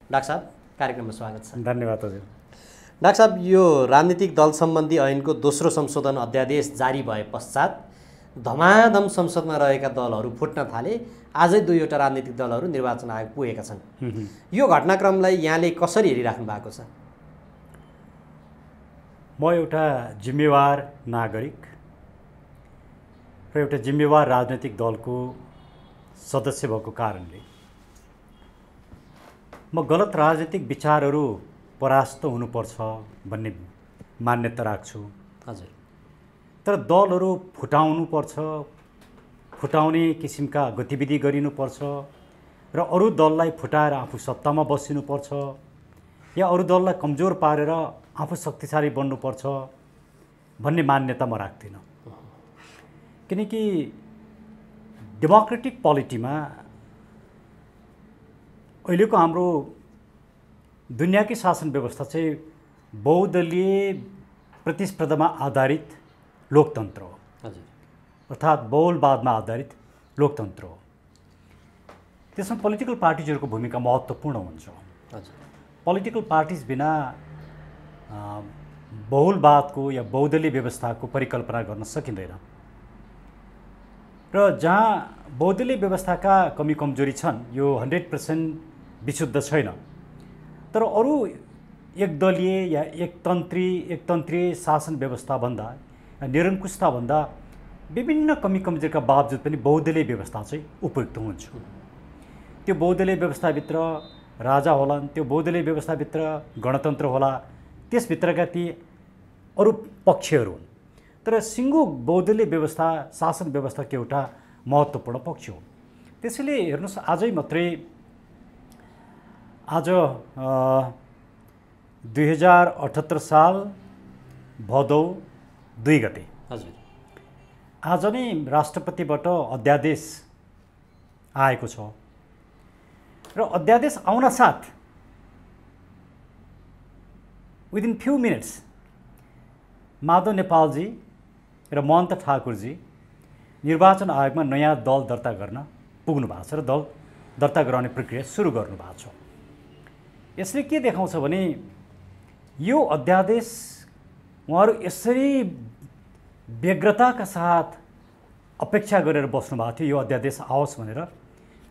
Doctor साहब, कार्यक्रममा स्वागत छ। धन्यवाद हजुर। डाक्टर साहब, यो राजनीतिक दल सम्बन्धी ऐनको दोस्रो संशोधन अध्यादेश जारी भए पश्चात धमाधम संसदमा रहेका दलहरू फुट्न थाले। आजै दुईवटा राजनीतिक दलहरू निर्वाचन आयोग पुगेका छन्। यो घटनाक्रमलाई यहाँले कसरी हेरिराख्नु भएको छ? म एउटा जिम्मेवार नागरिक र एउटा जिम्मेवार राजनीतिक दलको सदस्य भएको कारणले म गलत राजनीतिक विचारहरू परास्त हुनुपर्छ भन्ने मान्यता राख्छु। हजुर। तर दलहरू फुटाउनुपर्छ, फुटाउने किसिमका गतिविधि गरिनुपर्छ र अरू दललाई फुटाएर आफू सत्तामा बसिनुपर्छ या अरू दललाई कमजोर पारेर आफू शक्तिशाली बन्नुपर्छ भन्ने मान्यता म राख्दिनँ। किनकि डेमोक्रेटिक पोलिटीमा अहिलेको हाम्रो दुनियाँकै शासन व्यवस्था चाहिँ बहुदलीय प्रतिस्पर्धामा आधारित लोकतन्त्र हो। हजुर। अर्थात् बहुलवादमा आधारित लोकतन्त्र हो। त्यसमा पोलिटिकल पार्टिजहरूको भूमिका महत्त्वपूर्ण हुन्छ। हजुर। पोलिटिकल पार्टिज बिना बहुलवादको या बहुदलीय व्यवस्थाको परिकल्पना गर्न सकिँदैन। र जहाँ बहुदलीय व्यवस्थाका कमी कमजोरी छन्, यो 100% विशुद्ध छैन, तर अरू एकदलीय या एकतन्त्रीय शासन व्यवस्थाभन्दा निरङ्कुशताभन्दा विभिन्न कमी कमजोरीका बावजुद पनि बहुदलीय व्यवस्था चाहिँ उपयुक्त हुन्छ। त्यो बहुदलीय व्यवस्थाभित्र राजा होलान्, त्यो बहुदलीय व्यवस्थाभित्र गणतन्त्र होला, त्यसभित्रका ती अरू पक्षहरू हुन्। तर सिङ्गो बहुदलीय व्यवस्था शासन व्यवस्थाको एउटा महत्त्वपूर्ण पक्ष हो। त्यसैले हेर्नुहोस्, आजै मात्रै आज 2078 साल भदौ 2 गते, हजुर, आज नै राष्ट्रपतिबाट अध्यादेश आएको छ र अध्यादेश आउन साथ within few minutes Madhav Nepalji र महन्त ठाकुरजी निर्वाचन आयोगमा नयाँ दल दर्ता गर्न पुग्नु भएको छ र दल दर्ता गराउने प्रक्रिया सुरु गर्नु भएको छ। यसले के देखाउँछ भने यो अध्यादेश उहाँहरू यसरी व्यग्रताका साथ अपेक्षा गरेर बस्नु भएको थियो, यो अध्यादेश आओस् भनेर।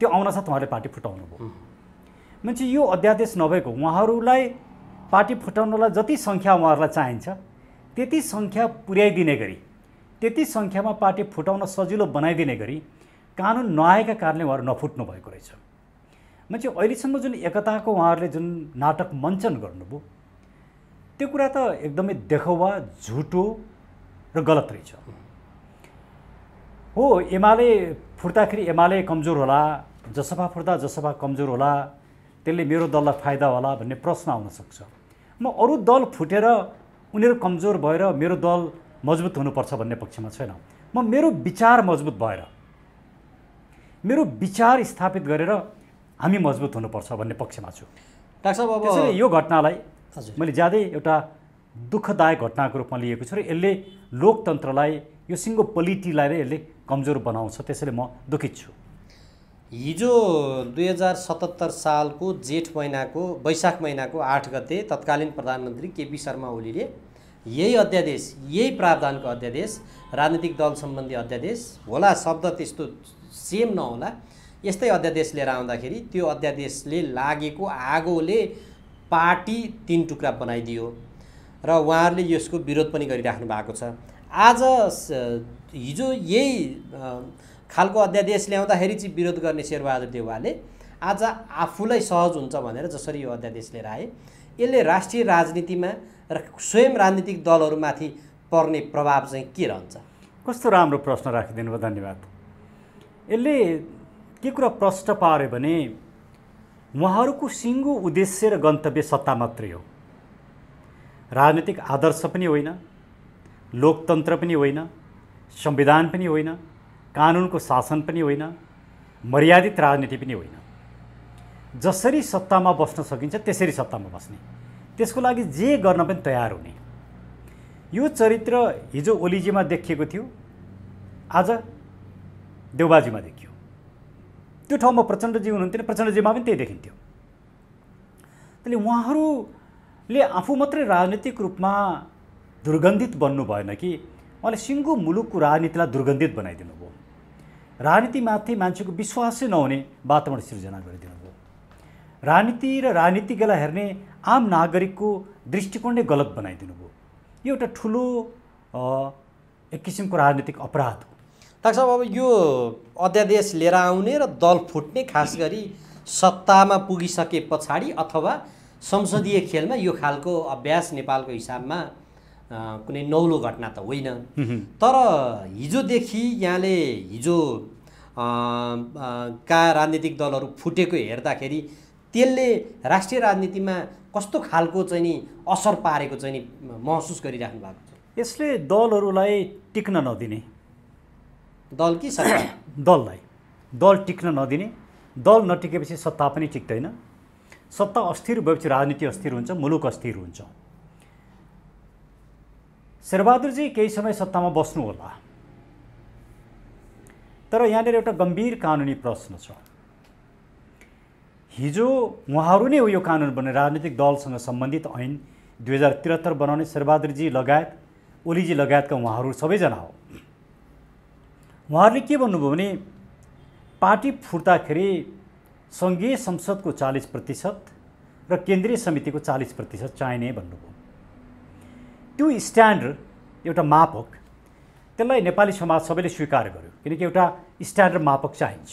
त्यो आउन साथ उहाँले पार्टी फुटाउनु भयो। मान्छे यो अध्यादेश नभएको उहाँहरूलाई पार्टी फुटाउनलाई जति सङ्ख्या उहाँहरूलाई चाहिन्छ त्यति सङ्ख्या पुर्याइदिने गरी, त्यति सङ्ख्यामा पार्टी फुटाउन सजिलो बनाइदिने गरी कानुन नआएका कारणले उहाँहरू नफुट्नु भएको रहेछ। मान्छे अहिलेसम्म जुन एकताको उहाँहरूले जुन नाटक मञ्चन गर्नुभयो त्यो कुरा त एकदमै देखावा, झुटो र गलत रहेछ। हो, एमाले फुट्दाखेरि एमाले कमजोर होला, जसपा फुट्दा जसपा कमजोर होला, त्यसले मेरो दललाई फाइदा होला भन्ने प्रश्न आउन सक्छ। म अरू दल फुटेर उनीहरू कमजोर भएर मेरो दल मजबुत हुनुपर्छ भन्ने पक्षमा छैन। म मेरो विचार मजबुत भएर, मेरो विचार स्थापित गरेर हामी मजबुत हुनुपर्छ भन्ने पक्षमा छु। डाक्टर साहब, अब त्यसैले यो घटनालाई हजुर, मैले ज्यादै एउटा दुःखदायक घटनाको रूपमा लिएको छु र यसले लोकतन्त्रलाई, यो सिङ्गो पोलिटीलाई नै यसले कमजोर बनाउँछ। त्यसैले म दुखित छु। हिजो 2077 सालको वैशाख महिनाको 8 गते तत्कालीन प्रधानमन्त्री केपी शर्मा ओलीले यही अध्यादेश, यही प्रावधानको अध्यादेश, राजनीतिक दल सम्बन्धी अध्यादेश होला, शब्द त्यस्तो सेम नहोला, यस्तै अध्यादेश लिएर आउँदाखेरि त्यो अध्यादेशले लागेको आगोले पार्टी 3 टुक्रा बनाइदियो र उहाँहरूले यसको विरोध पनि गरिराख्नु भएको छ। आज हिजो यही खालको अध्यादेश ल्याउँदाखेरि चाहिँ विरोध गर्ने शेरबहादुर देउवाले आज आफूलाई सहज हुन्छ भनेर जसरी यो अध्यादेश लिएर आए, यसले राष्ट्रिय राजनीतिमा र स्वयं राजनीतिक दलहरूमाथि पर्ने प्रभाव चाहिँ के रहन्छ? कस्तो राम्रो प्रश्न राखिदिनु भयो, धन्यवाद। यसले के कुरा प्रष्ट पार्यो भने उहाँहरूको सिङ्गो उद्देश्य र गन्तव्य सत्ता मात्रै हो। राजनीतिक आदर्श पनि होइन, लोकतन्त्र पनि होइन, संविधान पनि होइन, कानुनको शासन पनि होइन, मर्यादित राजनीति पनि होइन। जसरी सत्तामा बस्न सकिन्छ त्यसरी सत्तामा बस्ने, त्यसको लागि जे गर्न पनि तयार हुने। यो चरित्र हिजो ओलीजीमा देखिएको थियो, आज देउबाजीमा देखियो। त्यो ठाउँमा प्रचण्डजी हुनुहुन्थ्यो, प्रचण्डजीमा पनि त्यही देखिन्थ्यो। त्यसले उहाँहरूले आफू मात्रै राजनीतिक रूपमा दुर्गन्धित बन्नु भएन कि उहाँले सिङ्गो मुलुकको राजनीतिलाई दुर्गन्धित बनाइदिनु भयो। राजनीतिमाथि मान्छेको विश्वासै नहुने वातावरण सिर्जना गरिदिनु भयो। राजनीति र राजनीतिज्ञलाई हेर्ने आम नागरिकको दृष्टिकोण नै गलत बनाइदिनु भयो। यो एउटा ठुलो एक किसिमको राजनीतिक अपराध हो। डाक्टर साहब, अब यो अध्यादेश लिएर आउने र दल फुट्ने खास गरी सत्तामा पुगिसके पछाडि अथवा संसदीय खेलमा यो खालको अभ्यास नेपालको हिसाबमा कुनै नौलो घटना त होइन। तर हिजोदेखि यहाँले हिजो का राजनीतिक दलहरू फुटेको हेर्दाखेरि त्यसले राष्ट्रिय राजनीतिमा कस्तो खालको चाहिँ नि असर पारेको चाहिँ नि महसुस गरिराख्नु भएको छ? यसले दलहरूलाई टिक्न नदिने, दल कि सरकार? दल टिक्न नदिने। दल नटिकेपछि सत्ता पनि टिक्दैन। सत्ता अस्थिर भएपछि राजनीति अस्थिर हुन्छ, मुलुक अस्थिर हुन्छ। शेरबहादुरजी केही समय सत्तामा बस्नु होला, तर यहाँनिर एउटा गम्भीर कानुनी प्रश्न छ। हिजो उहाँहरू नै हो यो कानुन बनाउने, राजनीतिक दलसँग सम्बन्धित ऐन 2073 बनाउने शेरबहादुरजी लगायत, ओलीजी लगायतका उहाँहरू सबैजना हो। उहाँहरूले के भन्नुभयो भने पार्टी फुट्दाखेरि सङ्घीय संसदको 40% र केन्द्रीय समितिको 40% चाहिने भन्नुभयो। त्यो स्ट्यान्डर्ड एउटा मापक, त्यसलाई नेपाली समाज सबैले स्वीकार गर्यो, किनकि एउटा स्ट्यान्डर्ड मापक चाहिन्छ।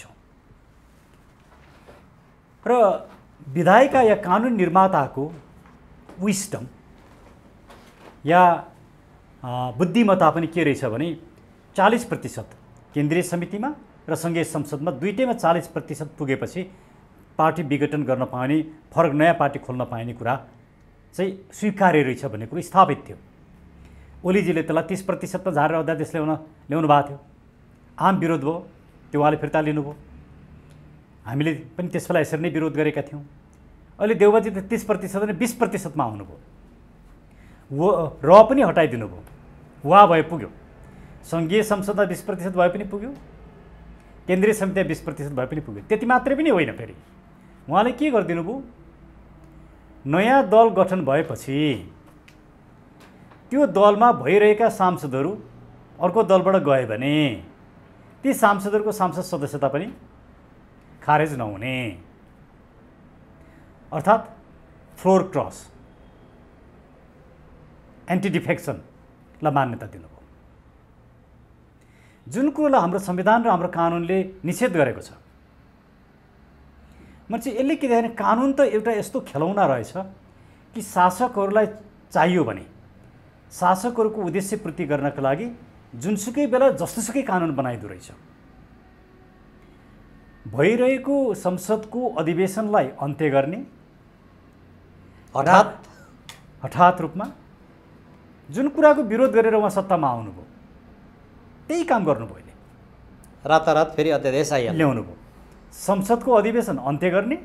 र विधायिका या कानुन निर्माताको विस्डम या बुद्धिमत्ता पनि के रहेछ भने 40% केन्द्रीय समितिमा र सङ्घीय संसदमा दुईटैमा 40% पुगेपछि पार्टी विघटन गर्न पाउने, फरक नयाँ पार्टी खोल्न पाइने कुरा चाहिँ स्वीकार्य रहेछ भन्ने कुरो स्थापित थियो। ओलीजीले त्यसलाई 30% झारेर अध्यादेश ल्याउनु भएको थियो। आम विरोध भयो, त्यो उहाँले फिर्ता लिनुभयो। हामीले पनि त्यस बेला यसरी नै विरोध गरेका थियौँ। अहिले देउबाजी त 30% अनि 20%मा आउनुभयो। र पनि हटाइदिनु भयो, वा भए पुग्यो। सङ्घीय संसदमा 20% भए पनि पुग्यो, केन्द्रीय समितिमा 20% भए पनि पुग्यो। त्यति मात्रै पनि होइन, फेरि उहाँले के गरिदिनु भयो, नयाँ दल गठन भएपछि त्यो दलमा भइरहेका सांसदहरू अर्को दलबाट गए भने ती सांसदहरूको सांसद सदस्यता पनि खारेज नहुने, अर्थात् फ्लोर क्रस, एन्टी डिफेक्सनलाई मान्यता दिनुभयो। जुन कुरोलाई हाम्रो संविधान र हाम्रो कानुनले निषेध गरेको छ। मान्छे यसले के देख्ने, कानुन त एउटा यस्तो खेलौना रहेछ कि शासकहरूलाई चाहियो भने शासकहरूको उद्देश्य पूर्ति गर्नका लागि जुनसुकै बेला जस्तोसुकै कानुन बनाइदो रहेछ। भइरहेको संसदको अधिवेशनलाई अन्त्य गर्ने हठात रूपमा जुन कुराको विरोध गरेर उहाँ सत्तामा आउनुभयो त्यही काम गर्नुभयो। अहिले रातारात फेरि अध्यादेश ल्याउनु भयो। संसदको अधिवेशन अन्त्य गर्ने,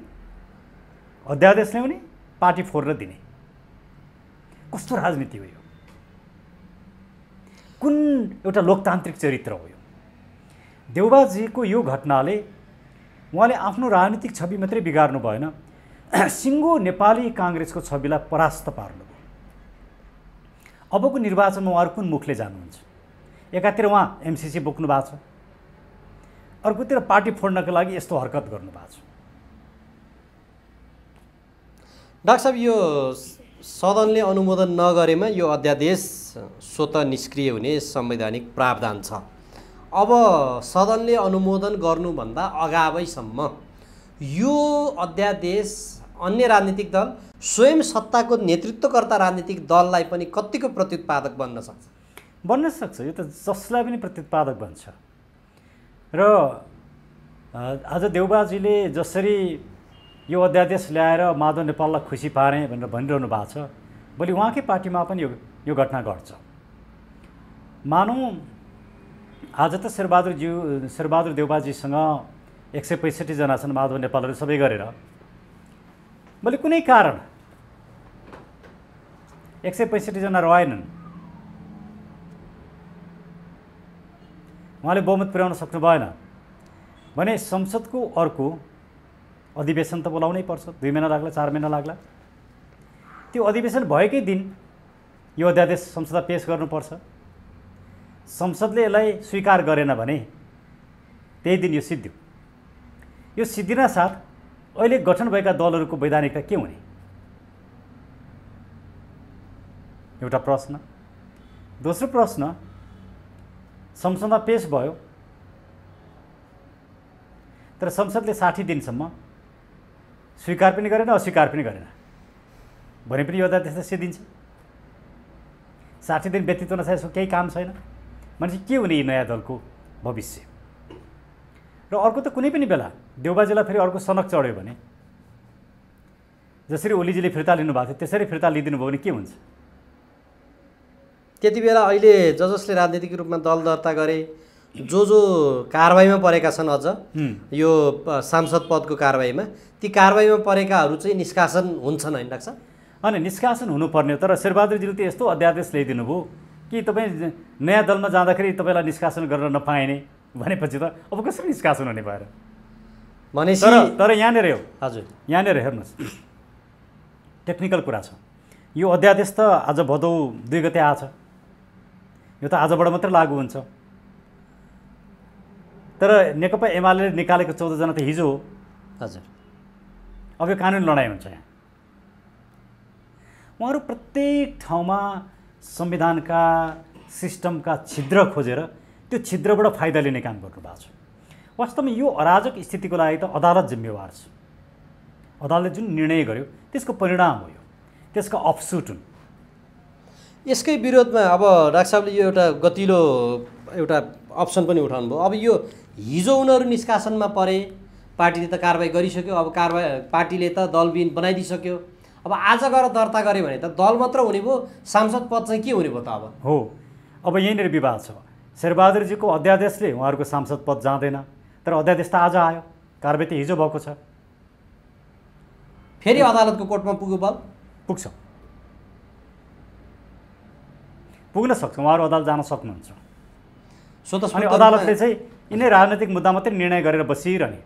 अध्यादेश ल्याउने, पार्टी फोर्न दिने। कस्तो राजनीति हो यो? कुन एउटा लोकतान्त्रिक चरित्र हो यो? देउबाजीको यो घटनाले उहाँले आफ्नो राजनीतिक छवि मात्रै बिगार्नु भएन, सिङ्गो नेपाली काङ्ग्रेसको छविलाई परास्त पार्नुभयो। अबको निर्वाचनमा उहाँहरू कुन मुखले जानुहुन्छ? एकातिर उहाँ एमसिसी बोक्नु भएको छ, अर्कोतिर पार्टी फोड्नका लागि यस्तो हरकत गर्नुभएको छ। डाक्टर साहब, यो सदनले अनुमोदन नगरेमा यो अध्यादेश स्वतः निष्क्रिय हुने संवैधानिक प्रावधान छ। अब सदनले अनुमोदन गर्नुभन्दा अगावैसम्म यो अध्यादेश अन्य राजनीतिक दल, स्वयं सत्ताको नेतृत्वकर्ता राजनीतिक दललाई पनि कतिको प्रत्युत्पादक बन्न सक्छ? बन्न सक्छ। यो त जसलाई पनि प्रत्युत्पादक बन्छ। र आज देउबाजीले जसरी यो अध्यादेश ल्याएर माधव नेपाललाई खुसी पारेँ भनेर भनिरहनु भएको छ, भोलि उहाँकै पार्टीमा पनि यो घटना घट्छ। मानौँ आज त शेरबहादुर देउबाजीसँग 165 जना छन् माधव नेपालहरू सबै गरेर। भोलि कुनै कारण 165 जना रहेनन्, उहाँले बहुमत पुर्याउन सक्नु भएन भने संसदको अर्को अधिवेशन त बोलाउनै पर्छ। 2 महिना लाग्ला, 4 महिना लाग्ला, त्यो अधिवेशन भएकै दिन यो अध्यादेश संसदमा पेश गर्नुपर्छ। संसदले यसलाई स्वीकार गरेन भने त्यही दिन यो सिद्धियो। यो सिद्धिन साथ अहिले गठन भएका दलहरूको वैधानिकता के हुने, एउटा प्रश्न। दोस्रो प्रश्न, संसदमा पेश भयो तर संसदले 60 दिनसम्म स्वीकार पनि गरेन अस्वीकार पनि गरेन भने पनि यो अध्यादेश सिद्धिन्छ। 60 दिन व्यतीत हुन चाहिँ केही काम छैन भनेपछि के हुने यी नयाँ दलको भविष्य। र अर्को त कुनै पनि बेला देउबाजेलाई फेरि अर्को सनक चढ्यो भने, जसरी ओलीजीले फिर्ता लिनुभएको थियो त्यसरी फिर्ता लिइदिनु भयो भने के हुन्छ? त्यति बेला अहिले जसले राजनीतिक रूपमा दल दर्ता गरे, जो कारबाहीमा परेका छन्, अझ यो सांसद पदको कारबाहीमा, ती कारबाहीमा परेकाहरू चाहिँ निष्कासन हुन्छन् होइन डाक्टर साहब? अनि निष्कासन हुनुपर्ने हो। तर शेरबहादुरजीले त यस्तो अध्यादेश ल्याइदिनु भयो कि तपाईँ नयाँ दलमा जाँदाखेरि तपाईँलाई निष्कासन गर्न नपाइने भनेपछि त अब कसरी निष्कासन हुने भएर? भनेपछि तर यहाँनिर हो, हजुर यहाँनिर हेर्नुहोस्, टेक्निकल कुरा छ। यो अध्यादेश त आज भदौ 2 गते आछ, यो त आजबाट मात्रै लागू हुन्छ। तर नेकपा एमाले निकालेको 14 जना त हिजो हो। हजुर, अब यो कानुन लडाइँ हुन्छ। यहाँ उहाँहरू प्रत्येक ठाउँमा संविधानका सिस्टमका छिद्र खोजेर त्यो छिद्रबाट फाइदा लिने काम गर्नुभएको छ। वास्तवमा यो अराजक स्थितिको लागि त अदालत जिम्मेवार छ। अदालतले जुन निर्णय गर्यो त्यसको परिणाम हो, यो त्यसका अफसुट हुन्। यसकै विरोधमा अब डाक्टर साहबले यो एउटा गतिलो एउटा अप्सन पनि उठाउनु भयो। अब यो हिजो उनीहरू निष्कासनमा परे, पार्टीले त कारबाही गरिसक्यो, अब पार्टीले त दलबिन बनाइदिइसक्यो, अब आज गएर दर्ता गऱ्यो भने त दल मात्र हुने भयो, सांसद पद चाहिँ के हुने भयो त? अब हो, अब यहीँनिर विवाद छ। शेरबहादुरजीको अध्यादेशले उहाँहरूको सांसद पद जाँदैन, तर अध्यादेश त आज आयो, कारबाही त हिजो भएको छ। फेरि अदालतको कोर्टमा पुग्यो, बल पुग्छ, पुग्न सक्छ, उहाँहरू अदालत जान सक्नुहुन्छ। अनि अदालतले चाहिँ यिनै राजनैतिक मुद्दा मात्रै निर्णय गरेर बसिरहने,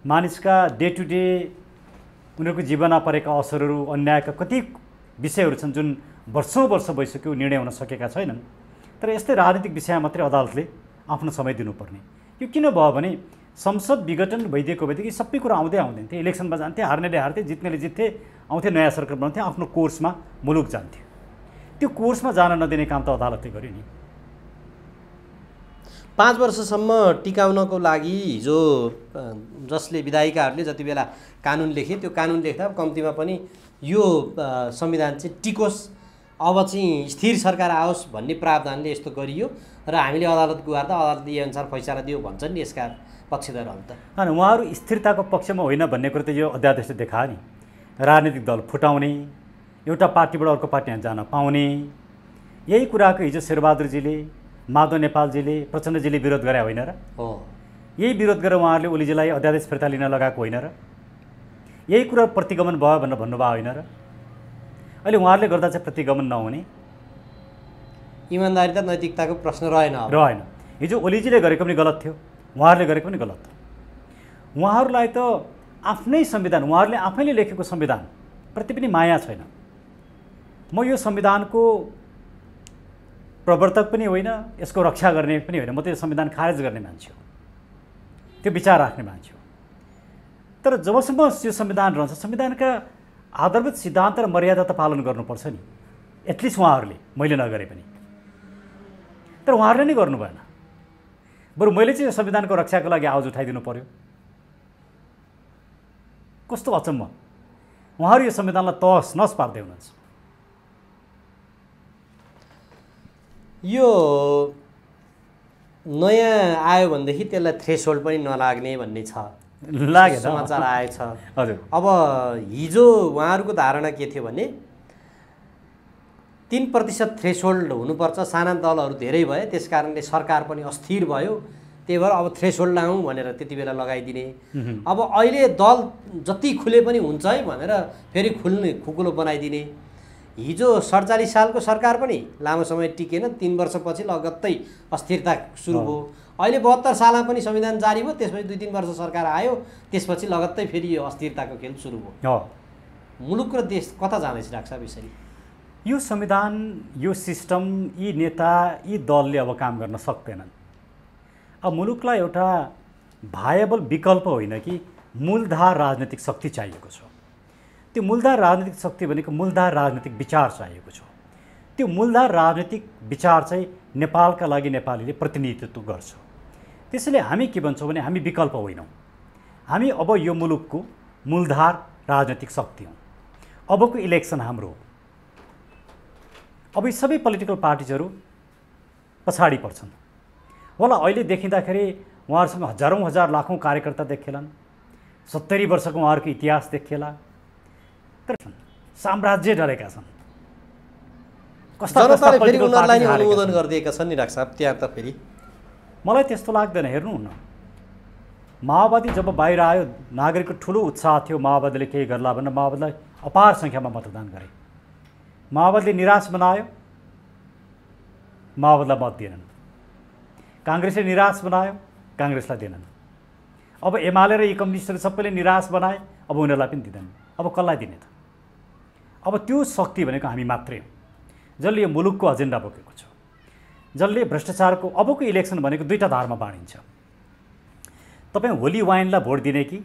मानिसका डे टु डे उनीहरूको जीवनमा परेका असरहरू, अन्यायका कति विषयहरू छन् जुन वर्षौँ वर्ष भइसक्यो निर्णय हुन सकेका छैनन्। तर यस्तै राजनीतिक विषयमा मात्रै अदालतले आफ्नो समय दिनुपर्ने। यो किन भयो भने संसद विघटन भइदिएको भएदेखि सबै कुरा आउँदै आउँदैन थियो। इलेक्सनमा जान्थे, हार्नेले हार्थे, जित्नेले जित्थे, आउँथे नयाँ सरकार बनाउँथे, आफ्नो कोर्समा मुलुक जान्थ्यो। त्यो कोर्समा जान नदिने काम त अदालतले गर्यो नि। 5 वर्षसम्म टिकाउनको लागि हिजो जसले विधायिकाहरूले जति बेला कानुन लेखे, त्यो कानुन लेख्दा कम्तीमा पनि यो संविधान चाहिँ टिकोस्, अब चाहिँ स्थिर सरकार आओस् भन्ने प्रावधानले यस्तो गरियो र हामीले अदालत गुहार्दा अदालतले यही अनुसार फैसला दियो भन्छन् नि यसका पक्षधरहरू त। अनि उहाँहरू स्थिरताको पक्षमा होइन भन्ने कुरो त यो अध्यादेशले देखायो नि। राजनीतिक दल फुटाउने, एउटा पार्टीबाट अर्को पार्टीमा जान पाउने, यही कुराको हिजो शेरबहादुरजीले, माधव नेपालजीले, प्रचण्डजीले विरोध गरे होइन र? हो, यही विरोध गरेर उहाँहरूले ओलीजीलाई अध्यादेश फिर्ता लिन लगाएको होइन र? यही कुरा प्रतिगमन भयो भनेर भन्नुभयो होइन र? अहिले उहाँहरूले गर्दा चाहिँ प्रतिगमन नहुने, इमान्दारी र नैतिकताको प्रश्न रहेन। हिजो ओलीजीले गरेको पनि गलत थियो, उहाँहरूले गरेको पनि गलत थियो। उहाँहरूलाई त आफ्नै संविधान, उहाँहरूले आफैले लेखेको संविधान प्रति पनि माया छैन। म यो संविधानको प्रवर्तक पनि होइन, यसको रक्षा गर्ने पनि होइन, म त यो संविधान खारेज गर्ने मान्छे हो, त्यो विचार राख्ने मान्छे हो। तर जबसम्म यो संविधान रहन्छ, संविधानका आधारभूत सिद्धान्त र मर्यादा त पालन गर्नुपर्छ नि, एटलिस्ट उहाँहरूले, मैले नगरे पनि। तर उहाँहरूले नै गर्नु भएन, बरु मैले चाहिँ यो संविधानको रक्षाको लागि आवाज उठाइदिनु पर्यो। कस्तो अचम्म, उहाँहरू यो संविधानलाई तहस नहस पार्दै हुनुहुन्छ। यो नयाँ आयो भनेदेखि त्यसलाई थ्रेसहोल्ड पनि नलाग्ने भन्ने छ, लागेन, समाचार आएछ। हजुर, अब हिजो उहाँहरूको धारणा के थियो भने 3% थ्रेसहोल्ड हुनुपर्छ, साना दलहरू धेरै भए, त्यस कारणले सरकार पनि अस्थिर भयो, त्यही भएर अब थ्रेसहोल्ड लाउँ भनेर त्यति बेला लगाइदिने। अब अहिले दल जति खुले पनि हुन्छ है भनेर फेरि खुकुलो बनाइदिने। हिजो 47 सालको सरकार पनि लामो समय टिकेन, 3 वर्षपछि लगत्तै अस्थिरता सुरु भयो। अहिले 72 सालमा पनि संविधान जारी भयो, त्यसपछि 2-3 वर्ष सरकार आयो, त्यसपछि लगत्तै फेरि यो अस्थिरताको खेल सुरु भयो। मुलुक र देश कता जाँदैछ डाक्टर साहब यसरी? यो संविधान, यो सिस्टम, यी नेता, यी दलले अब काम गर्न सक्दैनन्। अब मुलुकलाई एउटा भायबल विकल्प होइन कि मूलधार राजनीतिक शक्ति चाहिएको छ। त्यो मूलधार राजनीतिक शक्ति भनेको मूलधार राजनीतिक विचार चाहिएको छ। त्यो मूलधार राजनीतिक विचार चाहिँ नेपालका लागि नेपालीले प्रतिनिधित्व गर्छ। त्यसैले हामी के भन्छौँ भने हामी विकल्प होइनौँ, हामी अब यो मुलुकको मूलधार राजनीतिक शक्ति हौँ। अबको इलेक्सन हाम्रो हो। अब यी सबै पोलिटिकल पार्टिजहरू पछाडि पर्छन् होला। अहिले देखिँदाखेरि उहाँहरूसँग हजारौँ हजार लाखौँ कार्यकर्ता देखिएलान्, 70 वर्षको उहाँहरूको इतिहास देखिएला, तर साम्राज्य डरेका छन्। जनताले फेरि उनीहरूलाई नै अनुमोदन गरिदिएका छन् नि डाक्टर साहब। त्यहाँ त फेरि मलाई त्यस्तो लाग्दैन। हेर्नुहुन्न, माओवादी जब बाहिर आयो, नागरिकको ठुलो उत्साह थियो माओवादीले केही गर्ला भनेर माओवादीलाई अपार सङ्ख्यामा मतदान गरे। माओवादीले निराश बनायो, माओवादीलाई मत दिएनन्। काङ्ग्रेसले निराश बनायो, काङ्ग्रेसलाई दिएनन्। अब एमाले र यी कम्युनिस्टहरू सबैले निराश बनाए, अब उनीहरूलाई पनि दिँदैन। अब कसलाई दिने त? अब त्यो शक्ति भनेको हामी मात्रै हो, जसले यो मुलुकको एजेन्डा बोकेको छ, जसले भ्रष्टाचारको अबको इलेक्सन भनेको दुईटा धारमा बाँडिन्छ। तपाईँ होली वाइनलाई भोट दिने कि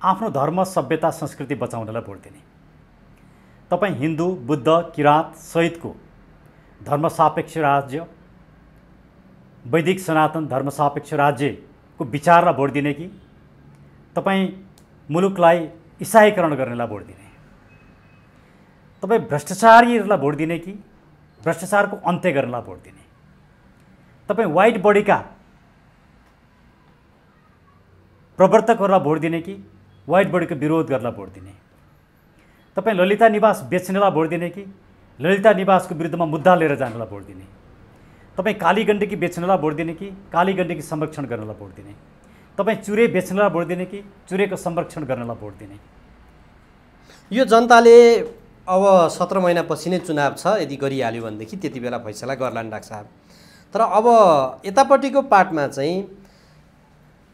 आफ्नो धर्म, सभ्यता, संस्कृति बचाउनलाई भोट दिने? तपाईँ हिन्दू, बुद्ध, किराँत सहितको धर्मसापेक्ष राज्य, वैदिक सनातन धर्मसापेक्ष राज्यको विचारलाई भोट दिने कि तपाईँ मुलुकलाई इसाईकरण गर्नेलाई भोट दिने? तपाईँ भ्रष्टाचारीहरूलाई भोट दिने कि भ्रष्टाचारको अन्त्य गर्नलाई भोट दिने? तपाईँ वाइट बडीका प्रवर्तकहरूलाई भोट दिने कि वाइट बडीको विरोध गर्नलाई भोट दिने? तपाईँ ललिता निवास बेच्नेलाई भोट दिने कि ललिता निवासको विरुद्धमा मुद्दा लिएर जानलाई भोट दिने? तपाईँ काली गण्डकी बेच्नेलाई भोट दिने कि काली गण्डकी संरक्षण गर्नलाई भोट दिने? तपाईँ चुरे बेच्नेलाई भोट दिने कि चुरेको संरक्षण गर्नलाई भोट दिने? यो जनताले अब 17 महिनापछि नै चुनाव छ, यदि गरिहाल्यो भनेदेखि त्यति बेला फैसला गर्लान् डाक्टर साहब। तर अब यतापट्टिको पार्टमा चाहिँ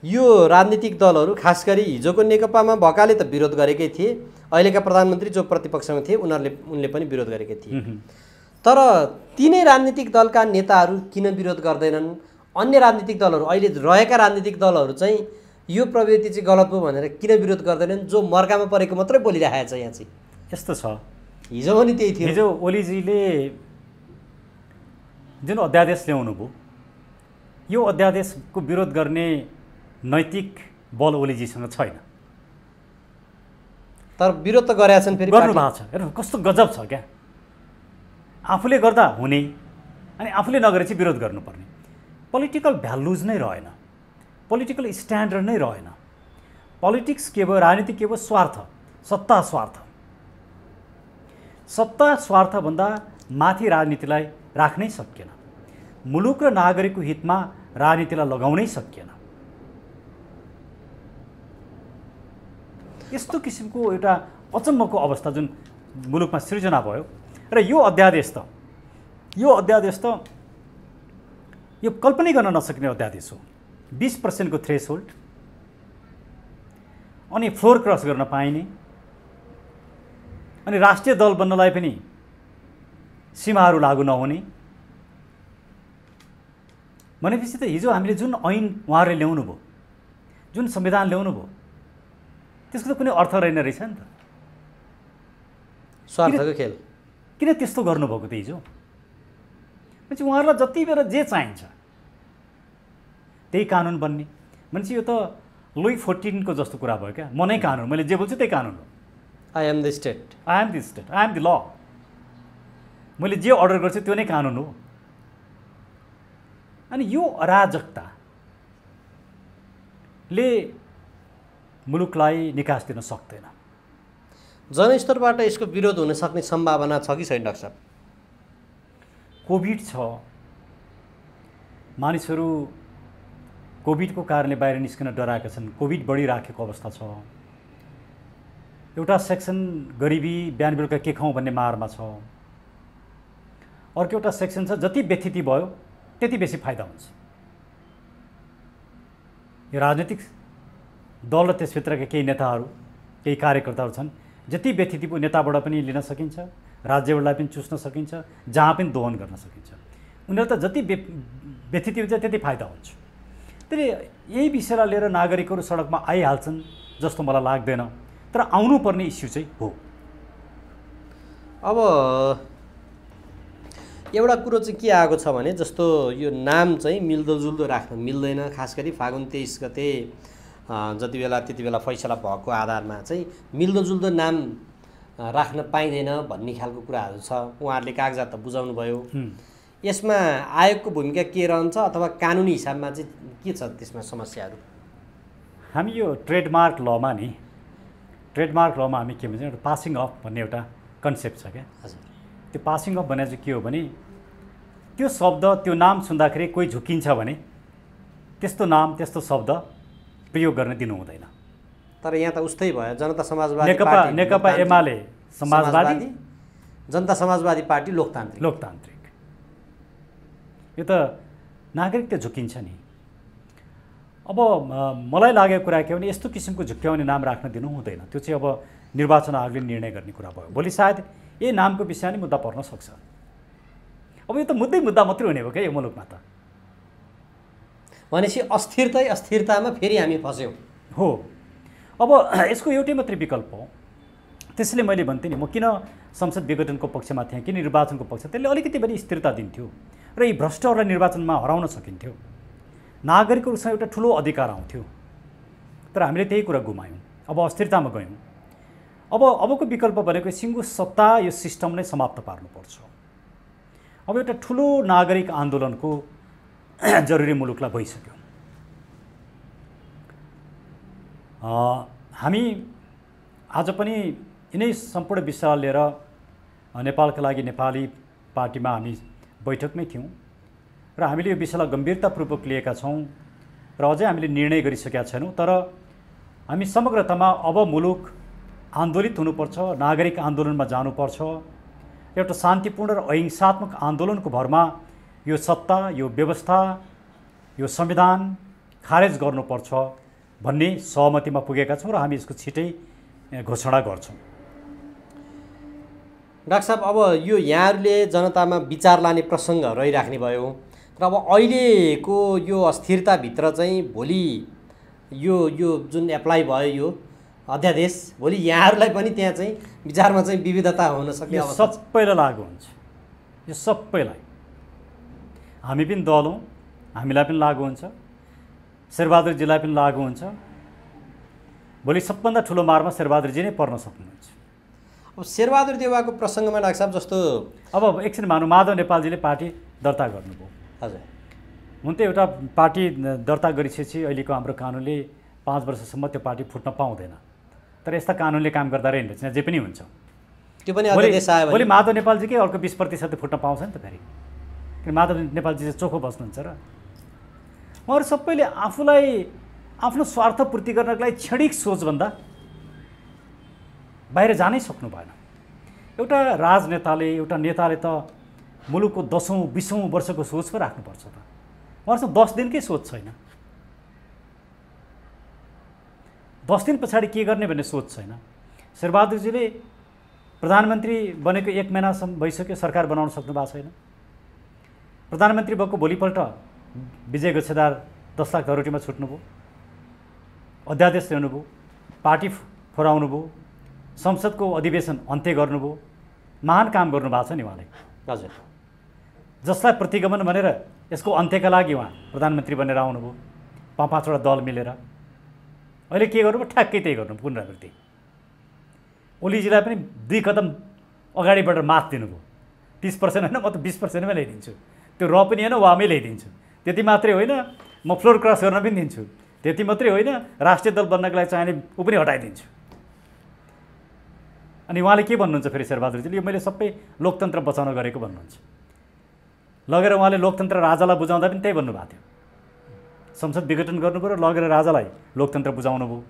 यो राजनीतिक दलहरू, खास गरी हिजोको नेकपामा भएकाले त विरोध गरेकै थिए, अहिलेका प्रधानमन्त्री जो प्रतिपक्षमा थिए उनले पनि विरोध गरेकै थिए। तर तिनै राजनीतिक दलका नेताहरू किन विरोध गर्दैनन्? अन्य राजनीतिक दलहरू, अहिले रहेका राजनीतिक दलहरू चाहिँ यो प्रवृत्ति चाहिँ गलत हो भनेर किन विरोध गर्दैनन्? जो मर्कामा परेको मात्रै बोलिरहेको छ यहाँ चाहिँ। यस्तो छ, हिजो पनि त्यही थियो। हिजो ओलीजीले जुन अध्यादेश ल्याउनु भयो, यो अध्यादेशको विरोध गर्ने नैतिक बल ओलीजीसँग छैन। तर विरोध त गरेका छन्, फेरि गर्नु भएको छ। हेर्नु कस्तो गजब छ क्या, आफूले गर्दा हुने अनि आफूले नगरेपछि विरोध गर्नुपर्ने। पोलिटिकल भ्यालुज नै रहेन, पोलिटिकल स्ट्यान्डर्ड नै रहेन। पोलिटिक्स के भयो, राजनीति के भयो? स्वार्थ, सत्ता स्वार्थ। सत्ता स्वार्थभन्दा माथि राजनीतिलाई राख्नै सकिएन। मुलुक र नागरिकको हितमा राजनीतिलाई लगाउनै सकिएन। यस्तो किसिमको एउटा अचम्मको अवस्था जुन मुलुकमा सृजना भयो। र यो अध्यादेश त यो कल्पनै गर्न नसकिने अध्यादेश हो। 20% को थ्रेसहोल्ड, अनि फ्लोर क्रस गर्न पाइने, अनि राष्ट्रिय दल बन्नलाई पनि सीमाहरू लागू नहुने भनेपछि त हिजो हामीले जुन ऐन उहाँहरूले ल्याउनु भयो, जुन संविधान ल्याउनु भयो, त्यसको त कुनै अर्थ रहेन रहेछ नि त। स्वार्थको खेल। किन त्यस्तो गर्नुभएको त हिजो? भनेपछि उहाँहरूलाई जति बेला जे चाहिन्छ त्यही कानुन बन्ने। भनेपछि यो त लुई 14 को जस्तो कुरा भयो क्या। म नै कानुन, मैले जे बोल्छु त्यही कानुन हो। I am the state, I am the state, I am the law. मैले जे अर्डर गर्छु त्यो नै कानुन हो। अनि यो अराजकताले मुलुकलाई निकास दिन सक्दैन। जनस्तरबाट यसको विरोध हुन सक्ने सम्भावना छ कि छैन डाक्टर साहब? कोभिड छ, मानिसहरू कोभिडको कारणले बाहिर निस्कन डराएका छन्। कोभिड बढिराखेको अवस्था छ। एउटा सेक्सन गरिबी बिहान बेलुका के खाउँ भन्ने मारमा छ। अर्को एउटा सेक्सन छ जति व्यथिति भयो त्यति बेसी फाइदा हुन्छ। यो राजनीतिक दल र त्यसभित्रका केही नेताहरू, केही कार्यकर्ताहरू छन् जति व्यथिति नेताबाट पनि लिन सकिन्छ, राज्यबाटलाई पनि चुस्न सकिन्छ, जहाँ पनि दोहन गर्न सकिन्छ। उनीहरू त जति व्यथिति हुन्छ त्यति फाइदा हुन्छ। त्यसले यही विषयलाई लिएर नागरिकहरू सडकमा आइहाल्छन् जस्तो मलाई लाग्दैन, तर आउनुपर्ने इस्यु चाहिँ हो। अब एउटा कुरो चाहिँ के आएको छ भने जस्तो यो नाम चाहिँ मिल्दोजुल्दो राख्न मिल्दैन, खास गरी फागुन 23 गते जति बेला त्यति बेला फैसला भएको आधारमा चाहिँ मिल्दोजुल्दो नाम राख्न पाइँदैन भन्ने खालको कुराहरू छ। उहाँहरूले कागजात त बुझाउनु भयो। यसमा आयोगको भूमिका के रहन्छ अथवा कानुनी हिसाबमा चाहिँ के छ त्यसमा समस्याहरू? हामी यो ट्रेडमार्क लमा हामी के भन्छ, एउटा पासिङ अफ भन्ने एउटा कन्सेप्ट छ क्या। हजुर, त्यो पासिङ अफ भने चाहिँ के हो भने त्यो शब्द त्यो नाम सुन्दाखेरि कोही झुकिन्छ भने त्यस्तो नाम त्यस्तो शब्द प्रयोग गर्न दिनु हुँदैन। तर यहाँ त उस्तै भयो, जनता समाजवादी नेकपा एमाले समाजवादी, जनता समाजवादी पार्टी लोकतान्त्रिक। यो त नागरिक त झुकिन्छ नि। अब मलाई लागेको कुरा के भने यस्तो किसिमको झुक्क्याउने नाम राख्न दिनु हुँदैन। त्यो चाहिँ अब निर्वाचन आयोगले निर्णय गर्ने कुरा भयो। भोलि सायद यही नामको विषयमा मुद्दा पर्न सक्छ। अब यो त मुद्दा मात्रै हुने हो क्या यो मुलुकमा त। भनेपछि अस्थिरतामा फेरि हामी फस्यौँ हो। अब यसको एउटै मात्रै विकल्प हो। त्यसले मैले भन्थेँ नि, म किन संसद विघटनको पक्षमा थिएँ, किन निर्वाचनको पक्ष, त्यसले अलिकति पनि स्थिरता दिन्थ्यो र यी भ्रष्टहरूलाई निर्वाचनमा हराउन सकिन्थ्यो। नागरिकहरूसँग एउटा ठुलो अधिकार आउँथ्यो। तर हामीले त्यही कुरा गुमायौँ। अब अस्थिरतामा गयौँ। अबको विकल्प भनेको सिङ्गो सत्ता यो सिस्टम नै समाप्त पार्नुपर्छ। अब एउटा ठुलो नागरिक आन्दोलनको जरुरी मुलुकलाई भइसक्यो। हामी आज पनि यिनै सम्पूर्ण विषयलाई लिएर नेपालका लागि नेपाली पार्टीमा हामी बैठकमै थियौँ र हामीले यो विषयलाई गम्भीरतापूर्वक लिएका छौँ र अझै हामीले निर्णय गरिसकेका छैनौँ। तर हामी समग्रतामा अब मुलुक आन्दोलित हुनुपर्छ, नागरिक आन्दोलनमा जानुपर्छ। एउटा शान्तिपूर्ण र अहिंसात्मक आन्दोलनको भरमा यो सत्ता, यो व्यवस्था, यो संविधान खारेज गर्नुपर्छ भन्ने सहमतिमा पुगेका छौँ र हामी यसको छिटै घोषणा गर्छौँ। डाक्टर साहब, अब यो यहाँहरूले जनतामा विचार लाने प्रसङ्ग रहिराख्ने भयो, तर अब अहिलेको यो अस्थिरताभित्र चाहिँ भोलि यो जुन एप्लाई भयो यो अध्यादेश, भोलि यहाँहरूलाई पनि त्यहाँ चाहिँ विचारमा चाहिँ विविधता हुन सक्ने अवस्था सबैलाई लागु हुन्छ। यो सबैलाई, हामी पनि दल हौँ, हामीलाई पनि लागु हुन्छ, शेरबहादुरजीलाई पनि लागु हुन्छ। भोलि सबभन्दा ठुलो मारमा शेरबहादुरजी नै पर्न सक्नुहुन्छ। अब शेरबहादुर देउवाको प्रसङ्गमा डाक्टर साहब जस्तो अब एकछिन मानौँ माधव नेपालजीले पार्टी दर्ता गर्नुभयो। हजुर, हुन त एउटा पार्टी दर्ता गरिसकेपछि अहिलेको हाम्रो कानुनले 5 वर्षसम्म त्यो पार्टी फुट्न पाउँदैन। तर यस्ता कानुनले काम गर्दा रहेछ, जे पनि हुन्छ। त्यो पनि अध्यादेश आयो भोलि माधव नेपालजीकै अर्को 20% फुट्न पाउँछ नि त फेरि, किन माधव नेपालजी चाहिँ चोखो बस्नुहुन्छ र। उहाँहरू सबैले आफूलाई आफ्नो स्वार्थ पूर्ति गर्नको लागि क्षणिक सोचभन्दा बाहिर जानै सक्नु भएन। एउटा राजनेताले, एउटा नेताले त मुलुकको 10औँ 20औँ वर्षको सोच पो राख्नुपर्छ त। उहाँहरूसँग 10 दिनकै सोच छैन, 10 दिन पछाडि के गर्ने भन्ने सोच छैन। शेरबहादुरजीले प्रधानमन्त्री बनेको 1 महिनासम्म भइसक्यो, सरकार बनाउन सक्नु भएको छैन। प्रधानमन्त्री भएको भोलिपल्ट विजय गच्छेदार 10 लाख धरोटीमा छुट्नुभयो, अध्यादेश ल्याउनुभयो, पार्टी फोराउनु भयो, संसदको अधिवेशन अन्त्य गर्नुभयो। महान काम गर्नुभएको छ नि उहाँले। हजुर, जसलाई प्रतिगमन भनेर यसको अन्त्यका लागि उहाँ प्रधानमन्त्री बनेर आउनुभयो, 5-5वटा दल मिलेर। अहिले के गर्नुभयो? ठ्याक्कै त्यही गर्नु, पुनरावृत्ति। ओलीजीलाई पनि 2 कदम अगाडि बढेर मात दिनुभयो। 30% होइन, म त 20%मै ल्याइदिन्छु, त्यो र पनि होइन वामै ल्याइदिन्छु। त्यति मात्रै होइन, म फ्लोर क्रस गर्न पनि दिन्छु। त्यति मात्रै होइन, राष्ट्रिय दल बन्नको लागि चाहिने ऊ पनि हटाइदिन्छु। अनि उहाँले के भन्नुहुन्छ फेरि शेरबहादुरजीले? यो मैले सबै लोकतन्त्र बचाउन गरेको भन्नुहुन्छ। लगेर उहाँले लोकतन्त्र राजालाई बुझाउँदा पनि त्यही भन्नुभएको थियो। संसद विघटन गर्नुपऱ्यो, लगेर राजालाई लोकतन्त्र बुझाउनु भयो।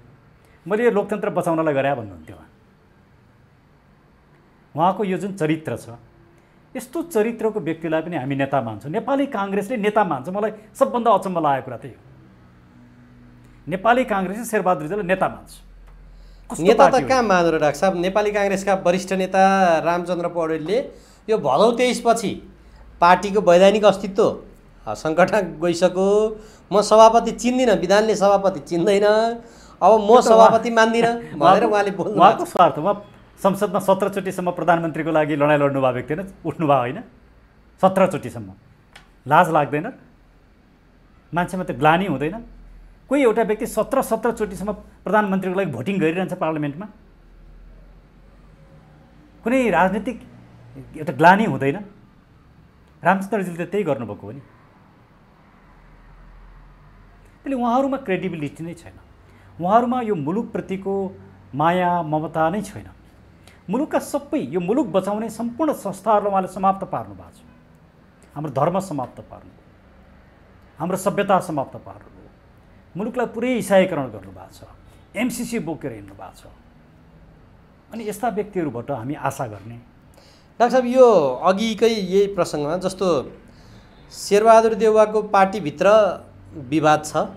मैले यो लोकतन्त्र बचाउनलाई गरे भन्नुहुन्थ्यो उहाँको यो जुन चरित्र छ, यस्तो चरित्रको व्यक्तिलाई पनि हामी नेता मान्छौँ। नेपाली काङ्ग्रेसले नेता मान्छ। मलाई सबभन्दा अचम्म लागेको कुरा त्यही हो। नेपाली काङ्ग्रेसले शेरबहादुरजीलाई नेता मान्छ। कस्तो नेता पार्टी त कहाँ मान्नु र डाक्टर साहब? नेपाली काङ्ग्रेसका वरिष्ठ नेता रामचन्द्र पौडेलले यो भदौ 23 पछि पार्टीको वैधानिक अस्तित्व सङ्कटमा गइसक्यो, म सभापति चिन्दिनँ, विधानले सभापति चिन्दैन, अब म सभापति मान्दिनँ भनेर उहाँले बोल्नु उहाँको स्वार्थ। उहाँ संसदमा 17 चोटिसम्म प्रधानमन्त्रीको लागि लडाइँ लड्नुभएको व्यक्ति होइन, उठ्नुभयो होइन? 17 चोटिसम्म लाज लाग्दैन? मान्छेमा त्यो ग्लानी हुँदैन? कोही एउटा व्यक्ति 17 चोटिसम्म प्रधानमन्त्रीको लागि भोटिङ गरिरहन्छ पार्लियामेन्टमा, कुनै राजनीतिक एउटा ग्लानी हुँदैन? रामचन्द्रजीले त त्यही गर्नुभएको हो नि। त्यसले उहाँहरूमा क्रेडिबिलिटी नै छैन, उहाँहरूमा यो मुलुकप्रतिको माया ममता नै छैन। मुलुकका सबै यो मुलुक बचाउने सम्पूर्ण संस्थाहरूलाई उहाँले समाप्त पार्नु भएको छ। हाम्रो धर्म समाप्त पार्नु, हाम्रो सभ्यता समाप्त पार्नु, मुलुकलाई पुरै इसाईकरण गर्नुभएको छ, एमसिसी बोकेर हिँड्नु भएको छ। अनि यस्ता व्यक्तिहरूबाट हामी आशा गर्ने? डाक्टर साहब, यो अघिकै यही प्रसङ्गमा जस्तो शेरबहादुर देउवाको पार्टीभित्र विवाद छ,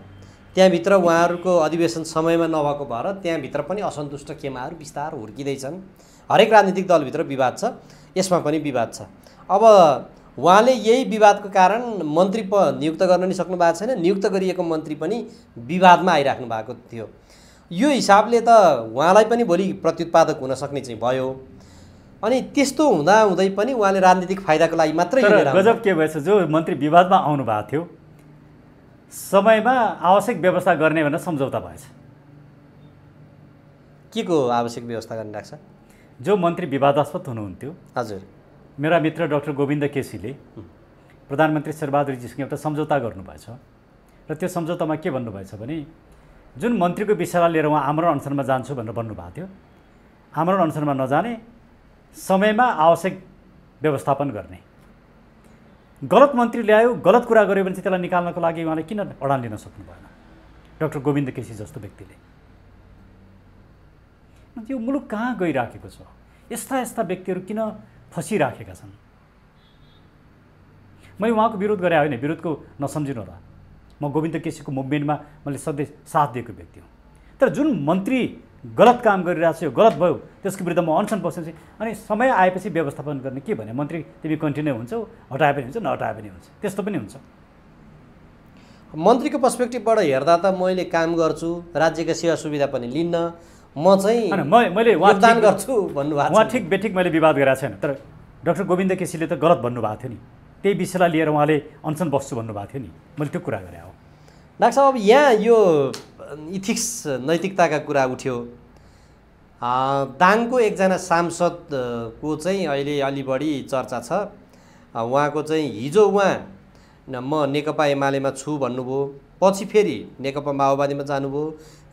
त्यहाँभित्र उहाँहरूको अधिवेशन समयमा नभएको भएर त्यहाँभित्र पनि असन्तुष्ट खेमाहरू बिस्तार हुर्किँदैछन्। हरेक राजनीतिक दलभित्र विवाद छ, यसमा पनि विवाद छ। अब उहाँले यही विवादको कारण मन्त्री नियुक्त गर्न नि सक्नु भएको छैन, नियुक्त गरिएको मन्त्री पनि विवादमा आइराख्नु भएको थियो। यो हिसाबले त उहाँलाई पनि भोलि प्रत्युत्पादक हुन सक्ने चाहिँ भयो। अनि त्यस्तो हुँदाहुँदै पनि उहाँले राजनीतिक फाइदाको लागि मात्रै हिँडेर गजब के भएछ, जो मन्त्री विवादमा आउनु भएको थियो समयमा आवश्यक व्यवस्था गर्ने भनेर सम्झौता भएछ। के को आवश्यक व्यवस्था गर्ने डाक्टर? जो मन्त्री विवादास्पद हुनुहुन्थ्यो, हजुर, मेरा मित्र डाक्टर गोविन्द केसीले प्रधानमन्त्री शेरबहादुरजीसँग एउटा सम्झौता गर्नुभएछ र त्यो सम्झौतामा के भन्नुभएछ भने जुन मन्त्रीको विषयलाई लिएर उहाँ आमरण अनसनमा जान्छु भनेर भन्नुभएको थियो, आमरण अनसनमा नजाने, समयमा आवश्यक व्यवस्थापन गर्ने। गलत मन्त्री ल्यायो, गलत कुरा गर्यो भने चाहिँ त्यसलाई निकाल्नको लागि उहाँले किन अडान लिन सक्नु भएन डाक्टर गोविन्द केसी जस्तो व्यक्तिले? यो मुलुक कहाँ गइराखेको छ? यस्ता यस्ता व्यक्तिहरू किन फसिराखेका छन्? मैले उहाँको विरोध गरे होइन, विरोधको नसम्झिनु होला, म गोविन्द केसीको मुभमेन्टमा मैले सधैँ साथ दिएको व्यक्ति हुँ। तर जुन मन्त्री गलत काम गरिरहेको छ, यो गलत भयो, त्यसको विरुद्ध म अनसन बस्छु। अनि समय आएपछि व्यवस्थापन गर्ने के भने मन्त्री तिमी कन्टिन्यू हुन्छौ, हटाए पनि हुन्छ, नहटाए पनि हुन्छ, त्यस्तो पनि हुन्छ। मन्त्रीको पर्सपेक्टिभबाट हेर्दा त मैले काम गर्छु, राज्यका सेवा सुविधा पनि लिन्न, म चाहिँ मैले योगदान गर्छु भन्नुभएको छ। उहाँ ठिक बेठिक मैले विवाद गरेको छैन, तर डाक्टर गोविन्द केसीले त गलत भन्नुभएको थियो नि, त्यही विषयलाई लिएर उहाँले अनसन बस्छु भन्नुभएको थियो नि, मैले त्यो कुरा गरेँ हो। डाक्टर साहब, अब यहाँ यो इथिक्स नैतिकताका कुरा उठ्यो। दाङको एकजना सांसदको चाहिँ अहिले अलि बढी चर्चा छ। उहाँको चाहिँ हिजो उहाँ म नेकपा एमालेमा छु भन्नुभयो, पछि फेरि नेकपा माओवादीमा जानुभयो,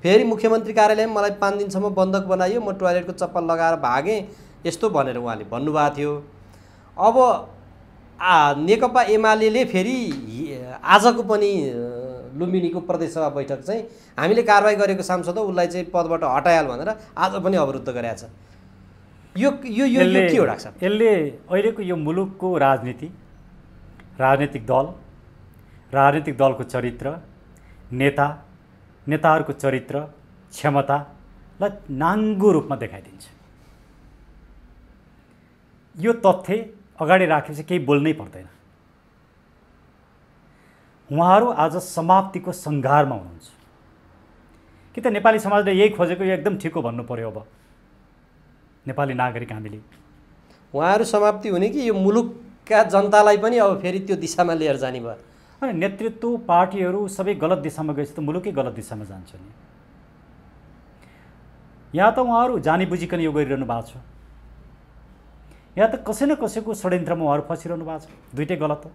फेरि मुख्यमन्त्री कार्यालयमा मलाई 5 दिनसम्म बन्धक बनाइयो, म टोयलेटको चप्पल लगाएर भागेँ, यस्तो भनेर उहाँले भन्नुभएको थियो। अब नेकपा एमाले फेरि आजको पनि लुम्बिनीको प्रदेशसभा बैठक चाहिँ हामीले कारवाही गरेको सांसद हो, उसलाई चाहिँ पदबाट हटाइहाल भनेर आज पनि अवरुद्ध गरेको छ। यो यो यो के हो डाक्टर साहब? यसले अहिलेको यो मुलुकको राजनीति, राजनीतिक दलको चरित्र, नेताहरूको चरित्र, क्षमतालाई नाङ्गो रूपमा देखाइदिन्छ। यो तथ्य अगाडि राखेपछि केही बोल्नै पर्दैन। उहाँहरू आज समाप्तिको सङ्घारमा हुनुहुन्छ कि त नेपाली समाजले यही खोजेको, यो एकदम ठिक हो भन्नु पर्यो। अब नेपाली नागरिक हामीले उहाँहरू समाप्ति हुने कि यो मुलुकका जनतालाई पनि अब फेरि त्यो दिशामा लिएर जाने भयो? अनि नेतृत्व पार्टीहरू सबै गलत दिशामा गएपछि त मुलुकै गलत दिशामा जान्छ नि। यहाँ त उहाँहरू जानी बुझिकन यो गरिरहनु भएको छ, यहाँ त कसै न कसैको षड्यन्त्रमा उहाँहरू फसिरहनु भएको छ। दुइटै गलत हो।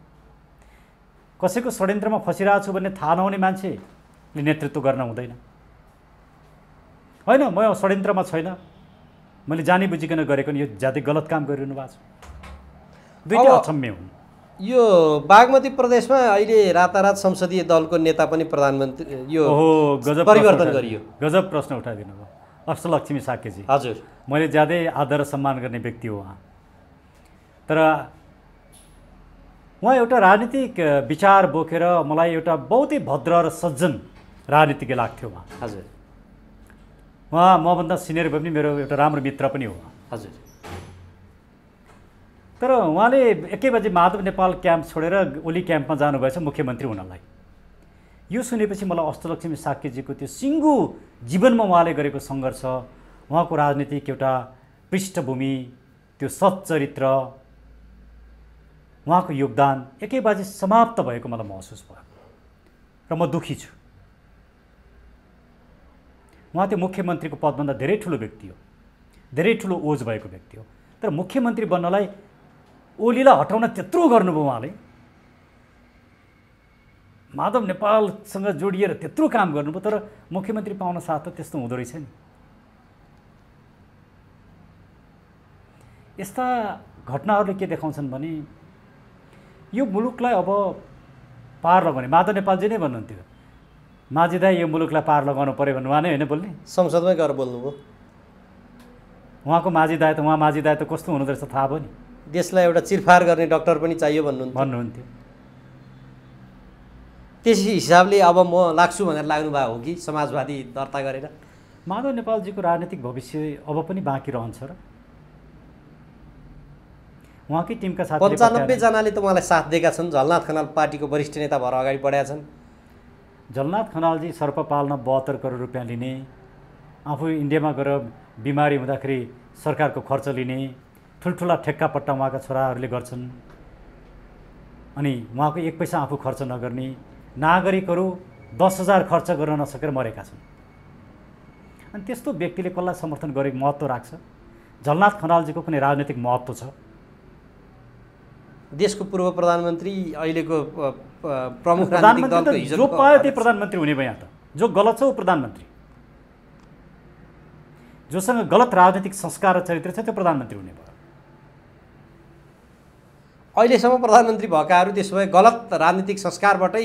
कसैको षड्यन्त्रमा फसिरहेको छु भन्ने थाहा नहुने मान्छेले नेतृत्व गर्न हुँदैन। होइन, म षड्यन्त्रमा छैन, मैले जानी बुझिकन गरेको नि, यो ज्यादै गलत काम गरिरहनु भएको छ। दुईटै अक्षम्य हुन्। यो बागमती प्रदेशमा अहिले रातारात संसदीय दलको नेता पनि प्रधानमन्त्री यो परिवर्तन गरियो। गजब प्रश्न उठाइदिनु भयो अष्टलक्ष्मी साकेजी। हजुर, मैले ज्यादै आदर र सम्मान गर्ने व्यक्ति हो उहाँ, तर उहाँ एउटा राजनीतिक विचार बोकेर मलाई एउटा बहुतै भद्र र सज्जन राजनीतिज्ञ लाग्थ्यो उहाँ। हजुर, उहाँ मभन्दा सिनियर भए पनि मेरो एउटा राम्रो मित्र पनि हो। हजुर। तर उहाँले 1 बजे माधव नेपाल क्याम्प छोडेर ओली क्याम्पमा जानुभएछ मुख्यमन्त्री हुनलाई। यो सुनेपछि मलाई अष्टलक्ष्मी साक्यजीको त्यो सिङ्गो जीवनमा उहाँले गरेको सङ्घर्ष, उहाँको राजनीतिक एउटा पृष्ठभूमि, त्यो सच्चरित्र, उहाँको योगदान 1 बजे समाप्त भएको मलाई महसुस भयो र म दुःखी छु। उहाँ त्यो मुख्यमन्त्रीको पदभन्दा धेरै ठुलो व्यक्ति हो, धेरै ठुलो ओज भएको व्यक्ति हो। तर मुख्यमन्त्री बन्नलाई ओलीलाई हटाउन त्यत्रो गर्नुभयो उहाँले, माधव नेपालसँग जोडिएर त्यत्रो काम गर्नुभयो, तर मुख्यमन्त्री पाउन साथ त त्यस्तो हुँदो रहेछ नि। यस्ता घटनाहरूले के देखाउँछन् भने यो मुलुकलाई अब पार लगाउने, माधव नेपालजी नै भन्नुहुन्थ्यो, माझी दाइ यो मुलुकलाई पार लगाउनु पऱ्यो भन्नु, उहाँ नै होइन बोल्ने, संसदमै गएर बोल्नुभयो। उहाँको माझी दाइ त कस्तो हुनुहुँदो रहेछ थाहा भयो नि। देशलाई एउटा चिरफार गर्ने डक्टर पनि चाहियो भन्नुहुन्थ्यो। त्यसै हिसाबले अब म लाग्छु भनेर लाग्नु भएको हो कि समाजवादी दर्ता गरेर? माधव नेपालजीको राजनीतिक भविष्य अब पनि बाँकी रहन्छ र उहाँकै टिमका साथी 95 जनाले त उहाँलाई साथ दिएका छन्। झलनाथ खनाल पार्टीको वरिष्ठ नेता भएर अगाडि बढेका छन्। झलनाथ खनालजी सर्प पाल्न 72 करोड रुपियाँ लिने, आफू इन्डियामा गएर बिमारी हुँदाखेरि सरकारको खर्च लिने, ठुल्ठुला ठेक्का पट्टा उहाँका छोराहरूले गर्छन्, अनि उहाँको 1 पैसा आफू खर्च नगर्ने, नागरिकहरू 10,000 खर्च गर्न नसकेर मरेका छन्। अनि त्यस्तो व्यक्तिले कसलाई समर्थन गरेको महत्त्व राख्छ? झलनाथ खनालजीको कुनै राजनीतिक महत्त्व छ? देशको पूर्व प्रधानमन्त्री, अहिलेको प्रमुख राजनीतिक दलको हिजो जो पायो त्यही प्रधानमन्त्री हुने भयो। त जो गलत छ ऊ प्रधानमन्त्री, जोसँग गलत राजनीतिक संस्कार र चरित्र छ त्यो प्रधानमन्त्री हुने भयो। अहिलेसम्म प्रधानमन्त्री भएकाहरू त्यसो भए गलत राजनीतिक संस्कारबाटै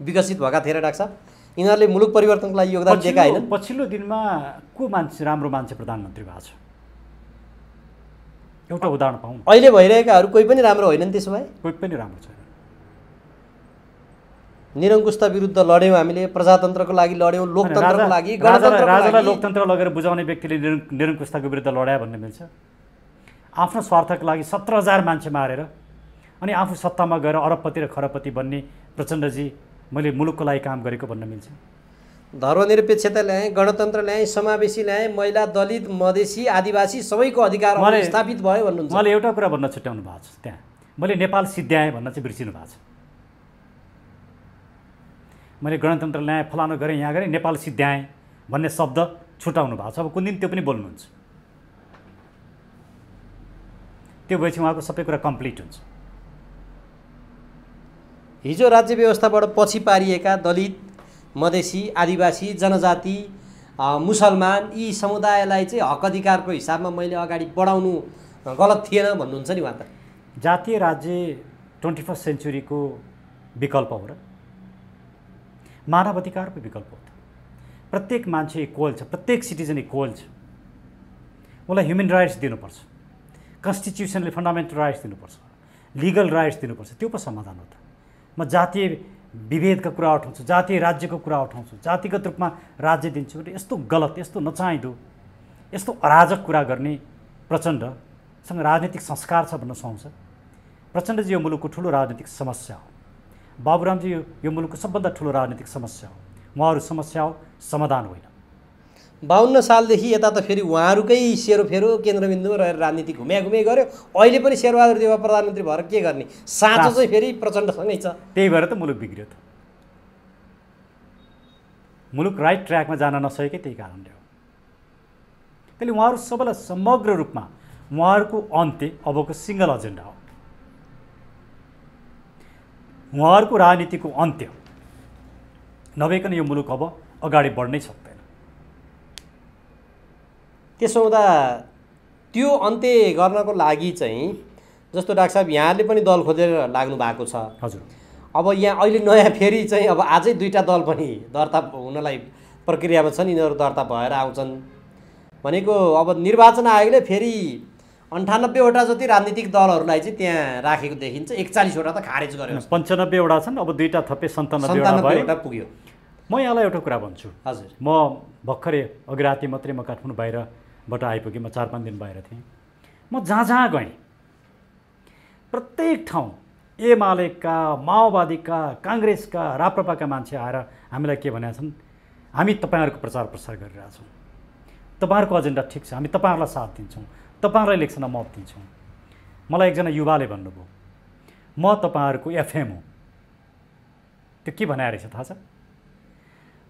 विकसित भएका थिए र डाक्टर साहब, यिनीहरूले मुलुक परिवर्तनको लागि योगदान दिएका हैनन्? पछिल्लो दिनमा को मान्छे राम्रो मान्छे प्रधानमन्त्री भएको छ? एउटा उदाहरण पाउँ। अहिले भइरहेकाहरू कोही पनि राम्रो होइनन्। त्यसो भए कोही पनि राम्रो छैन। निरङ्कुशता विरुद्ध लड्यौँ हामीले, प्रजातन्त्रको लागि लड्यौँ, लोकतन्त्रको लागि, राजालाई लोकतन्त्र लगेर बुझाउने व्यक्तिले निरङ्कुशताको विरुद्ध लड्या भन्ने मिल्छ? आफ्नो स्वार्थको लागि 17,000 मान्छे मारेर अनि आफू सत्तामा गएर अरबपति र खरबपति बन्ने प्रचण्डजी मैले मुलुकको लागि काम गरेको भन्न मिल्छ? धर्मनिरपेक्षता ल्याएँ, गणतन्त्र ल्याएँ, समावेशी ल्याएँ, महिला, दलित, मधेसी, आदिवासी सबैको अधिकार स्थापित भयो भन्नुहुन्छ। उहाँले एउटा कुरा भन्न छुट्याउनु भएको छ, त्यहाँ मैले नेपाल सिद्ध्याएँ भन्न चाहिँ बिर्सिनु भएको छ। मैले गणतन्त्र ल्याएँ, फलानु गरेँ, यहाँ गरेँ, नेपाल सिद्ध्याएँ भन्ने शब्द छुटाउनु भएको छ। अब कुन दिन त्यो पनि बोल्नुहुन्छ, त्यो भएपछि उहाँको सबै कुरा कम्प्लिट हुन्छ। हिजो राज्य व्यवस्थाबाट पछि पारिएका दलित, मधेसी, आदिवासी, जनजाति, मुसलमान यी समुदायलाई चाहिँ हक अधिकारको हिसाबमा मैले अगाडि बढाउनु गलत थिएन भन्नुहुन्छ नि उहाँ त? जातीय राज्य 21st सेन्चुरीको विकल्प हो र मानव अधिकारको विकल्प हो। प्रत्येक मान्छे इक्वल छ, प्रत्येक सिटिजन इक्वल छ, उसलाई ह्युमन राइट्स दिनुपर्छ, कन्स्टिट्युसनले फन्डामेन्टल राइट्स दिनुपर्छ, लिगल राइट्स दिनुपर्छ, त्यो पो समाधान हो त। म जातीय विभेदका कुरा उठाउँछु, जातीय राज्यको कुरा उठाउँछु, जातिगत रूपमा राज्य दिन्छु भने यस्तो गलत, यस्तो नचाहिँदो, यस्तो अराजक कुरा गर्ने प्रचण्डसँग राजनीतिक संस्कार छ भन्न सुहाउँछ। प्रचण्डजी यो मुलुकको ठुलो राजनीतिक समस्या हो। बाबुरामजी यो मुलुकको सबभन्दा ठुलो राजनीतिक समस्या हो। उहाँहरू समस्या हो, समाधान होइन। 52 सालदेखि यता त फेरि उहाँहरूकै सेरोफेरो केन्द्रबिन्दुमा रहेर राजनीति घुमे गर्यो। अहिले पनि शेरबहादुर देउवा प्रधानमन्त्री भएर के गर्ने? साँचो चाहिँ फेरि प्रचण्डसँगै छ। त्यही भएर त मुलुक बिग्रियो त। मुलुक राइट ट्र्याकमा जान नसकेकै त्यही कारणले हो। त्यसले उहाँहरू सबैलाई समग्र रूपमा उहाँहरूको अन्त्य अबको सिङ्गल एजेन्डा हो। उहाँहरूको राजनीतिको अन्त्य नभइकन यो मुलुक अब अगाडि बढ्नै सक्दैन। त्यसो हुँदा त्यो अन्त्य गर्नको लागि चाहिँ जस्तो डाक्टर साहब यहाँले पनि दल खोजेर लाग्नु भएको छ। हजुर। अब यहाँ अहिले नयाँ फेरि चाहिँ अब आजै 2टा दल पनि दर्ता हुनलाई प्रक्रियामा छन्, यिनीहरू दर्ता भएर आउँछन् भनेको अब निर्वाचन आयोगले फेरि 98वटा जति राजनीतिक दलहरूलाई चाहिँ त्यहाँ राखेको देखिन्छ। 41वटा त खारेज गर्यो। 95वटा छन्, अब 2टा थपे 97वटा पुग्यो। म म यहाँलाई एउटा कुरा भन्छु। हजुर। म भर्खरै अघि राति मात्रै म काठमाडौँ बाहिरबाट आइपुगेँ। म 4-5 दिन बाहिर थिएँ। म जहाँ जहाँ गएँ प्रत्येक ठाउँ एमालेका, माओवादीका, काङ्ग्रेसका, राप्रपाका मान्छे आएर हामीलाई के भनेका छन्, हामी तपाईँहरूको प्रचार प्रसार गरिरहेछौँ, तपाईँहरूको एजेन्डा ठिक छ, हामी तपाईँहरूलाई साथ दिन्छौँ, तपाईँहरूलाई इलेक्सनमा मत दिन्छौँ। मलाई एकजना युवाले भन्नुभयो, म तपाईँहरूको एफएम हो। त्यो के भनेर रहेछ थाहा छ?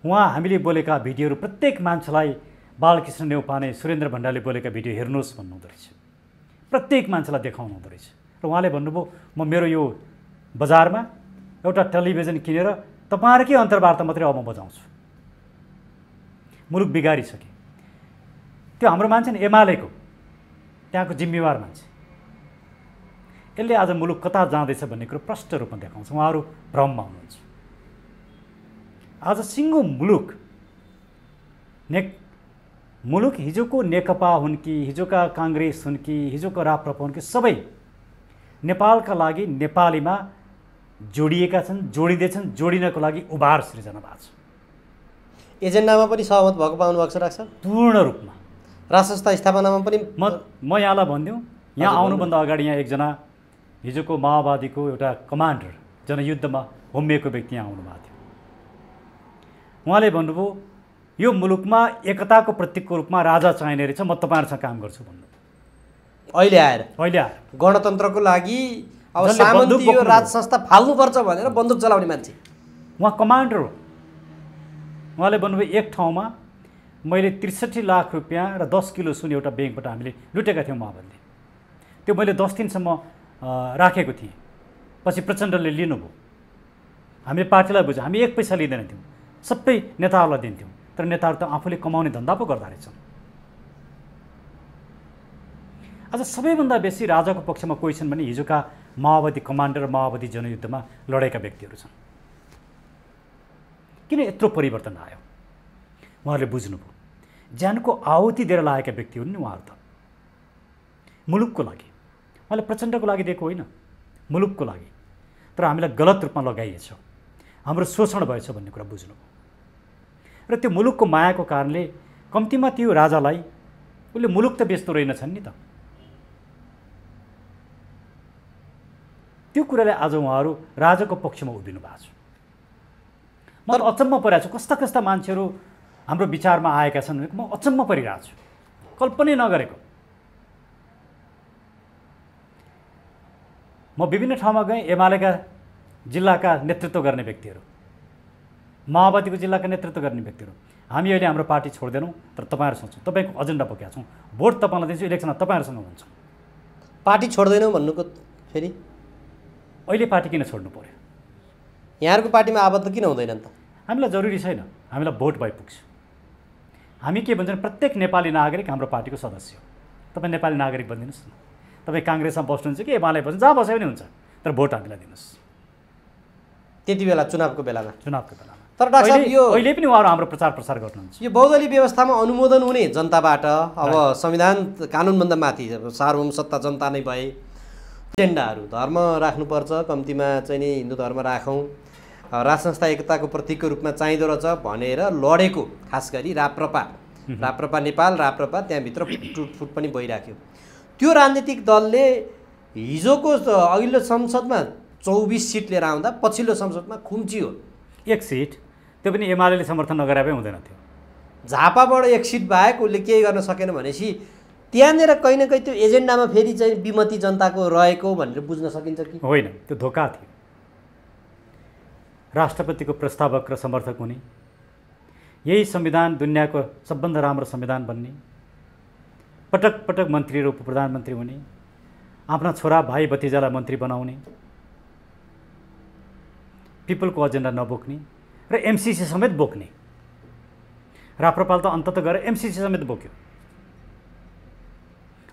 उहाँ हामीले बोलेका भिडियोहरू प्रत्येक मान्छेलाई बालकृष्ण नेउपाने, सुरेन्द्र भण्डारीले बोलेका भिडियो हेर्नुहोस् भन्नुहुँदो रहेछ। प्रत्येक मान्छेलाई देखाउनु हुँदो रहेछ। र उहाँले भन्नुभयो, म मेरो यो बजारमा एउटा टेलिभिजन किनेर तपाईँहरूकै अन्तर्वार्ता मात्रै अब म बजाउँछु। मुलुक बिगारिसके। त्यो हाम्रो मान्छे नि एमालेको, त्यहाँको जिम्मेवार मान्छे। यसले आज मुलुक कता जाँदैछ भन्ने कुरो प्रष्ट रूपमा देखाउँछ। उहाँहरू भ्रममा हुनुहुन्छ। आज सिङ्गो मुलुक हिजोको नेकपा हुन् कि, हिजोका काङ्ग्रेस हुन् कि, हिजोको राप्रपा हुन् कि, सबै नेपालका लागि नेपालीमा जोडिएका छन्, जोडिँदैछन्, जोडिनको लागि उभार सृजना भएको छ। एजेन्डामा पनि सहमत भएको पाउनु भएको छ राख्छ? पूर्ण रूपमा। राष्ट्र संस्था स्थापनामा पनि म यहाँलाई भनिदिउँ, यहाँ आउनुभन्दा अगाडि यहाँ एकजना हिजोको माओवादीको एउटा कमान्डर, जनयुद्धमा होमिएको व्यक्ति यहाँ आउनुभएको थियो। उहाँले भन्नुभयो, यो मुलुकमा एकताको प्रतीकको रूपमा राजा चाहिने रहेछ, म तपाईँहरूसँग काम गर्छु भन्नु। अहिले आएर गणतन्त्रको लागि अब सामन्ती यो राज संस्था फाल्नुपर्छ भनेर बन्दुक चलाउने मान्छे उहाँ कमान्डर हो। उहाँले भन्नुभयो, एक ठाउँमा मैले 63 लाख रुपियाँ र 10 किलो सुन एउटा ब्याङ्कबाट हामीले लुटेका थियौँ माओवादीले। त्यो मैले 10 दिनसम्म राखेको थिएँ। पछि प्रचण्डले लिनुभयो। हामीले पार्टीलाई बुझ्यौँ, हामी एक पैसा लिँदैन थियौँ, सबै नेताहरूलाई दिन्थ्यौँ। तर नेताहरू त आफूले कमाउने धन्दा पो गर्दा रहेछन्। आज सबैभन्दा बेसी राजाको पक्षमा कोही छन् भने हिजोका माओवादी कमान्डर, माओवादी जनयुद्धमा लडेका व्यक्तिहरू छन्। किन यत्रो परिवर्तन आयो? उहाँहरूले बुझ्नुभयो, ज्यानको आहुति दिएर लागेका व्यक्ति हुन् नि उहाँहरू त। मुलुकको लागि, उहाँले प्रचण्डको लागि दिएको होइन, मुलुकको लागि। तर हामीलाई गलत रूपमा लगाइएछ, हाम्रो शोषण भएछ भन्ने कुरा बुझ्नुभयो। र त्यो मुलुकको मायाको कारणले कम्तीमा त्यो राजालाई उसले मुलुक त बेच्दो रहेनछन् नि त। त्यो कुराले आज उहाँहरू राजाको पक्षमा उभिनु भएको छ। म त अचम्म परिरहेको छु, कस्ता कस्ता मान्छेहरू हाम्रो विचारमा आएका छन् भने म अचम्म परिरहेको छु, कल्पनै नगरेको। म विभिन्न ठाउँमा गएँ, एमालेका जिल्लाका नेतृत्व गर्ने व्यक्तिहरू, माओवादीको जिल्लाका नेतृत्व गर्ने व्यक्तिहरू, हामी अहिले हाम्रो पार्टी छोड्दैनौँ, तर तपाईँहरूसँग छौँ, तपाईँको एजेन्डा बोकेका छौँ, भोट तपाईँलाई दिन्छु, इलेक्सनमा तपाईँहरूसँग हुन्छ। पार्टी छोड्दैनौँ भन्नुको फेरि अहिले पार्टी किन छोड्नु पर्यो? यहाँहरूको पार्टीमा आबद्ध किन हुँदैन त? हामीलाई जरुरी छैन, हामीलाई भोट भइपुग्छ। हामी के भन्छौँ, प्रत्येक नेपाली नागरिक हाम्रो पार्टीको सदस्य हो। तपाईँ नेपाली नागरिक बनिदिनुहोस् न। तपाईँ काङ्ग्रेसमा बस्नुहुन्छ कि एमाले बस्नु, जहाँ बसे पनि हुन्छ, तर भोट हामीलाई दिनुहोस्। त्यति बेला चुनावको बेलामा तर डाक्टर साहब, यो अहिले पनि उहाँहरू हाम्रो प्रचार प्रसार गर्नुहुन्छ। यो बहुदलीय व्यवस्थामा अनुमोदन हुने जनताबाट, अब संविधान कानुनभन्दा माथि सार्वभौम सत्ता जनता नै भए, एजेन्डाहरू धर्म राख्नुपर्छ, कम्तीमा चाहिँ नि हिन्दू धर्म राखौँ, राज संस्था एकताको प्रतीकको रूपमा चाहिँदो रहेछ भनेर लडेको, खास गरी राप्रपा नेपाल, राप्रपा त्यहाँभित्र फुटफुट पनि भइराख्यो। त्यो राजनीतिक दलले हिजोको अघिल्लो संसदमा 24 सिट लिएर आउँदा पछिल्लो संसदमा खुम्चियो 1 सिट, त्यो पनि एमाले समर्थन नगरे पनि हुँदैन थियो। झापाबाट 1 सिट बाहेक उसले केही गर्न सकेन भनेपछि त्यहाँनिर कहीँ न कहीँ त्यो एजेन्डामा फेरि चाहिँ विमति जनताको रहेको भनेर बुझ्न सकिन्छ कि होइन? त्यो धोका थियो। राष्ट्रपतिको प्रस्तावक र समर्थक हुने, यही संविधान दुनियाँको सबभन्दा राम्रो संविधान बन्ने, पटक पटक मन्त्री र उप प्रधानमन्त्री हुने, आफ्ना छोरा भाइ भतिजालाई मन्त्री बनाउने, पिपलको एजेन्डा नबोक्ने र एमसिसी समेत बोक्ने। राप्रपाल त अन्तत गएर एमसिसी समेत बोक्यो।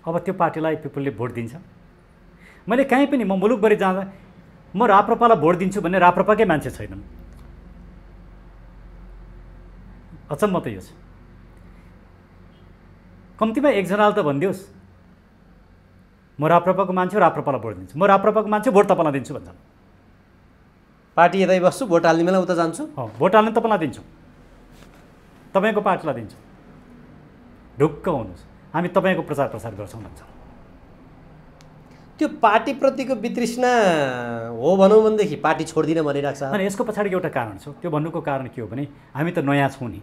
अब त्यो पार्टीलाई पिपलले भोट दिन्छ? मैले कहीँ पनि, म मुलुकभरि जाँदा म राप्रपालाई भोट दिन्छु भन्ने राप्रपाकै मान्छे छैनन्। अचम्म त यो छ। कम्तीमा एकजनाले त भनिदियोस्, म राप्रपाको मान्छे हो, राप्रपालाई भोट दिन्छु, म राप्रपाको मान्छे, भोट तपाईँलाई दिन्छु भन्छन्। पार्टी यतै बस्छु, भोट हाल्ने बेला उता जान्छु, भोट हाल्ने तपाईँलाई दिन्छु। तपाईँको पार्टीलाई दिन्छौँ, ढुक्क हुनुहोस्, हामी तपाईँको प्रचार प्रसार गर्छौँ भन्छौँ। त्यो पार्टीप्रतिको वितृष्णा हो भनौँ भनेदेखि पार्टी छोड्दिनँ भनिरहेको छ। अनि यसको पछाडि एउटा कारण छ। त्यो भन्नुको कारण के हो भने हामी त नयाँ छौँ नि,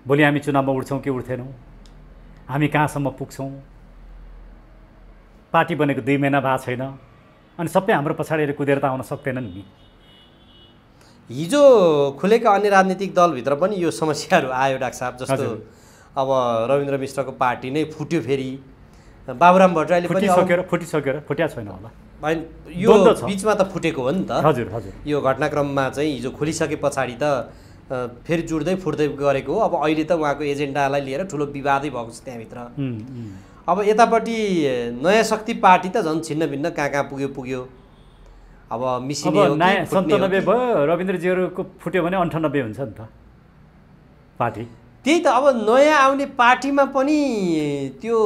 भोलि हामी चुनावमा उठ्छौँ कि उठ्दैनौँ, हामी कहाँसम्म पुग्छौँ, पार्टी बनेको 2 महिना भएको छैन, अनि सबै हाम्रो पछाडि कुदेर त आउन सक्दैनन् नि। हिजो खुलेका अन्य राजनीतिक दलभित्र पनि यो समस्याहरू आयो डाक्टर साहब। जस्तो अब रविन्द्र मिश्रको पार्टी नै फुट्यो, फेरि बाबुराम भट्टराईले पनि फुट्या छैन होला, यो बिचमा त फुटेको हो नि त। हजुर हजुर। यो घटनाक्रममा चाहिँ हिजो खोलिसके पछाडि त फेरि जुट्दै फुट्दै गरेको हो। अब अहिले त उहाँको एजेन्डालाई लिएर ठुलो विवादै भएको छ त्यहाँभित्र। अब यतापट्टि नयाँ शक्ति पार्टी त झन् छिन्न भिन्न कहाँ पुग्यो। अब मिसिने हो कि 97 भयो, रविन्द्रजीहरूको फुट्यो भने 98 हुन्छ नि त पार्टी। त्यही त, अब नयाँ आउने पार्टीमा पनि त्यो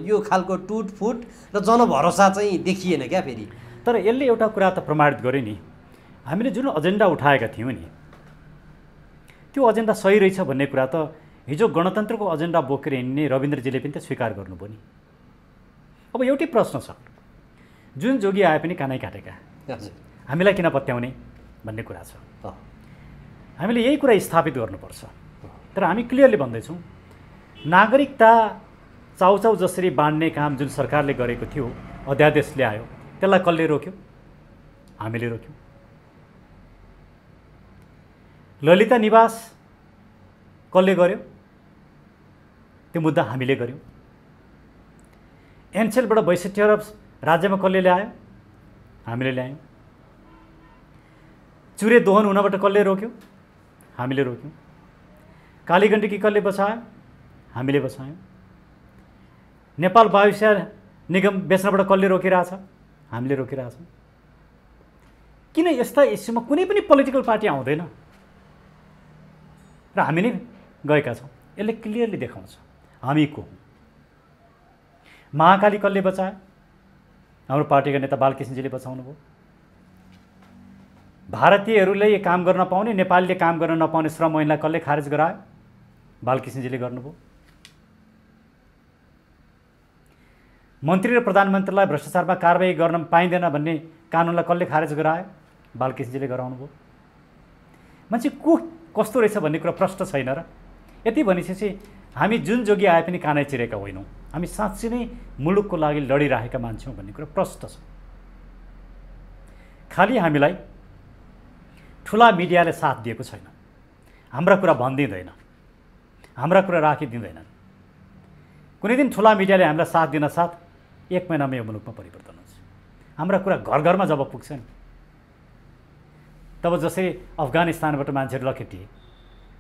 यो खालको टुटफुट र जनभरोसा चाहिँ देखिएन क्या फेरि। तर यसले एउटा कुरा त प्रमाणित गर्यो नि, हामीले जुन एजेन्डा उठाएका थियौँ नि त्यो एजेन्डा सही रहेछ भन्ने कुरा त हिजो गणतन्त्रको एजेन्डा बोकेर हिँड्ने रविन्द्रजीले पनि त स्वीकार गर्नुभयो नि। अब एउटै प्रश्न छ, जुन जोगी आए पनि कानै काटेका, हामीलाई किन पत्याउने भन्ने कुरा छ। हामीले यही कुरा स्थापित गर्नुपर्छ। तर हामी क्लियरली भन्दैछौँ, नागरिकता चाउचाउ जसरी बाँड्ने काम जुन सरकारले गरेको थियो, अध्यादेश ल्यायो, त्यसलाई कसले रोक्यो? हामीले रोक्यौँ। ललिता निवास कसले गर्यो? त्यो मुद्दा हामीले गर्यौँ। एनसेलबाट 62 अरब राज्यमा कसले ल्यायो? हामीले ल्यायौँ। चुरे दोहन हुनबाट कसले रोक्यो? हामीले रोक्यौँ। कालीगण्डकी कसले बचायो? हामीले बचायौँ। नेपाल वायुसेना निगम बेच्नबाट कसले रोकिरहेछ? हामीले रोकिरहेछौँ। किन यस्ता इस्युमा कुनै पनि पोलिटिकल पार्टी आउँदैन र हामी नै गएका छौँ? यसले क्लियरली देखाउँछ हामी को हौँ। महाकाली कसले बचायो? हाम्रो पार्टीका नेता बालकृष्णजीले बचाउनु भयो। भारतीयहरूले काम गर्न पाउने, नेपालीले काम गर्न नपाउने श्रम ऐनलाई कसले खारेज गरायो? बालकृष्णजीले गर्नुभयो। मन्त्री र प्रधानमन्त्रीलाई भ्रष्टाचारमा कारबाही गर्न पाइँदैन भन्ने कानुनलाई कसले खारेज गरायो? बालकृष्णजीले गराउनु भयो। मान्छे को कस्तो रहेछ भन्ने कुरा प्रश्न छैन र? यति भनिसकेपछि हामी जुन जोगी आए पनि कानै चिरेका होइनौँ, हामी साँच्चै नै मुलुकको लागि लडिरहेका मान्छौँ भन्ने कुरा प्रष्ट छ। खालि हामीलाई ठुला मिडियाले साथ दिएको छैन, हाम्रा कुरा भनिदिँदैन, हाम्रा कुरा राखिदिँदैनन्। कुनै दिन ठुला मिडियाले हामीलाई साथ दिन साथ 1 महिनामा यो मुलुकमा परिवर्तन हुन्छ। हाम्रा कुरा घर घरमा जब पुग्छ नि, तब जसरी अफगानिस्तानबाट मान्छेहरू लखेटिए,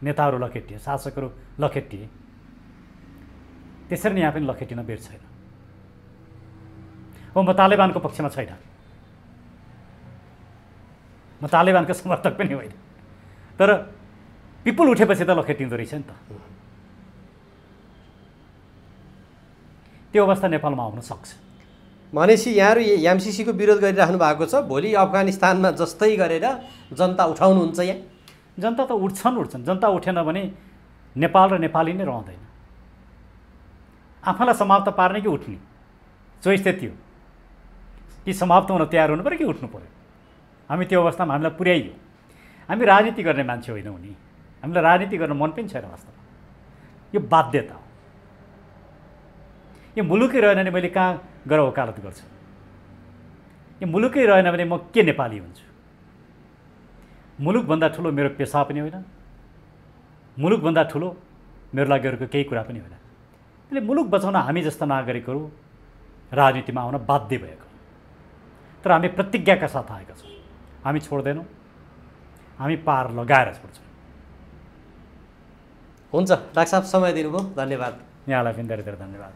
नेताहरू लखेटिए, शासकहरू लखेटिए, त्यसरी नै यहाँ पनि लखेटिन बेर छैन। हो, म तालिबानको पक्षमा छैन, म तालिबानको समर्थक पनि होइन, तर पिपुल उठेपछि त लखेटिँदो रहेछ नि त। त्यो अवस्था नेपालमा आउन सक्छ। भनेपछि यहाँहरू एमसिसीको विरोध गरिराख्नु भएको छ, भोलि अफगानिस्तानमा जस्तै गरेर जनता उठाउनुहुन्छ यहाँ? जनता त उठ्छन्। जनता उठेन भने नेपाल र नेपाली नै रहँदैन। आफूलाई समाप्त पार्ने कि उठ्ने चोइस त्यति हो। कि समाप्त हुन तयार हुनु पऱ्यो कि उठ्नु पऱ्यो। हामी त्यो अवस्थामा हामीलाई पुर्याइयो। हामी राजनीति गर्ने मान्छे होइनौँ नि, हामीलाई राजनीति गर्न मन पनि छैन वास्तवमा। यो बाध्यता हो। यो मुलुकै रहेन भने मैले कहाँ गएर वकालत गर्छु? यो मुलुकै रहेन भने म के नेपाली हुन्छु? मुलुकभन्दा ठुलो मेरो पेसा पनि होइन, मुलुकभन्दा ठुलो मेरो लागि अरूको केही कुरा पनि होइन। त्यसले मुलुक बचाउन हामी जस्ता नागरिकहरू राजनीतिमा आउन बाध्य भएको। तर हामी प्रतिज्ञाका साथ आएका छौँ, हामी छोड्दैनौँ, हामी पार लगाएर छोड्छौँ। हुन्छ डाक्टर साहब, समय दिनुभयो, धन्यवाद। यहाँलाई पनि धेरै धेरै धन्यवाद।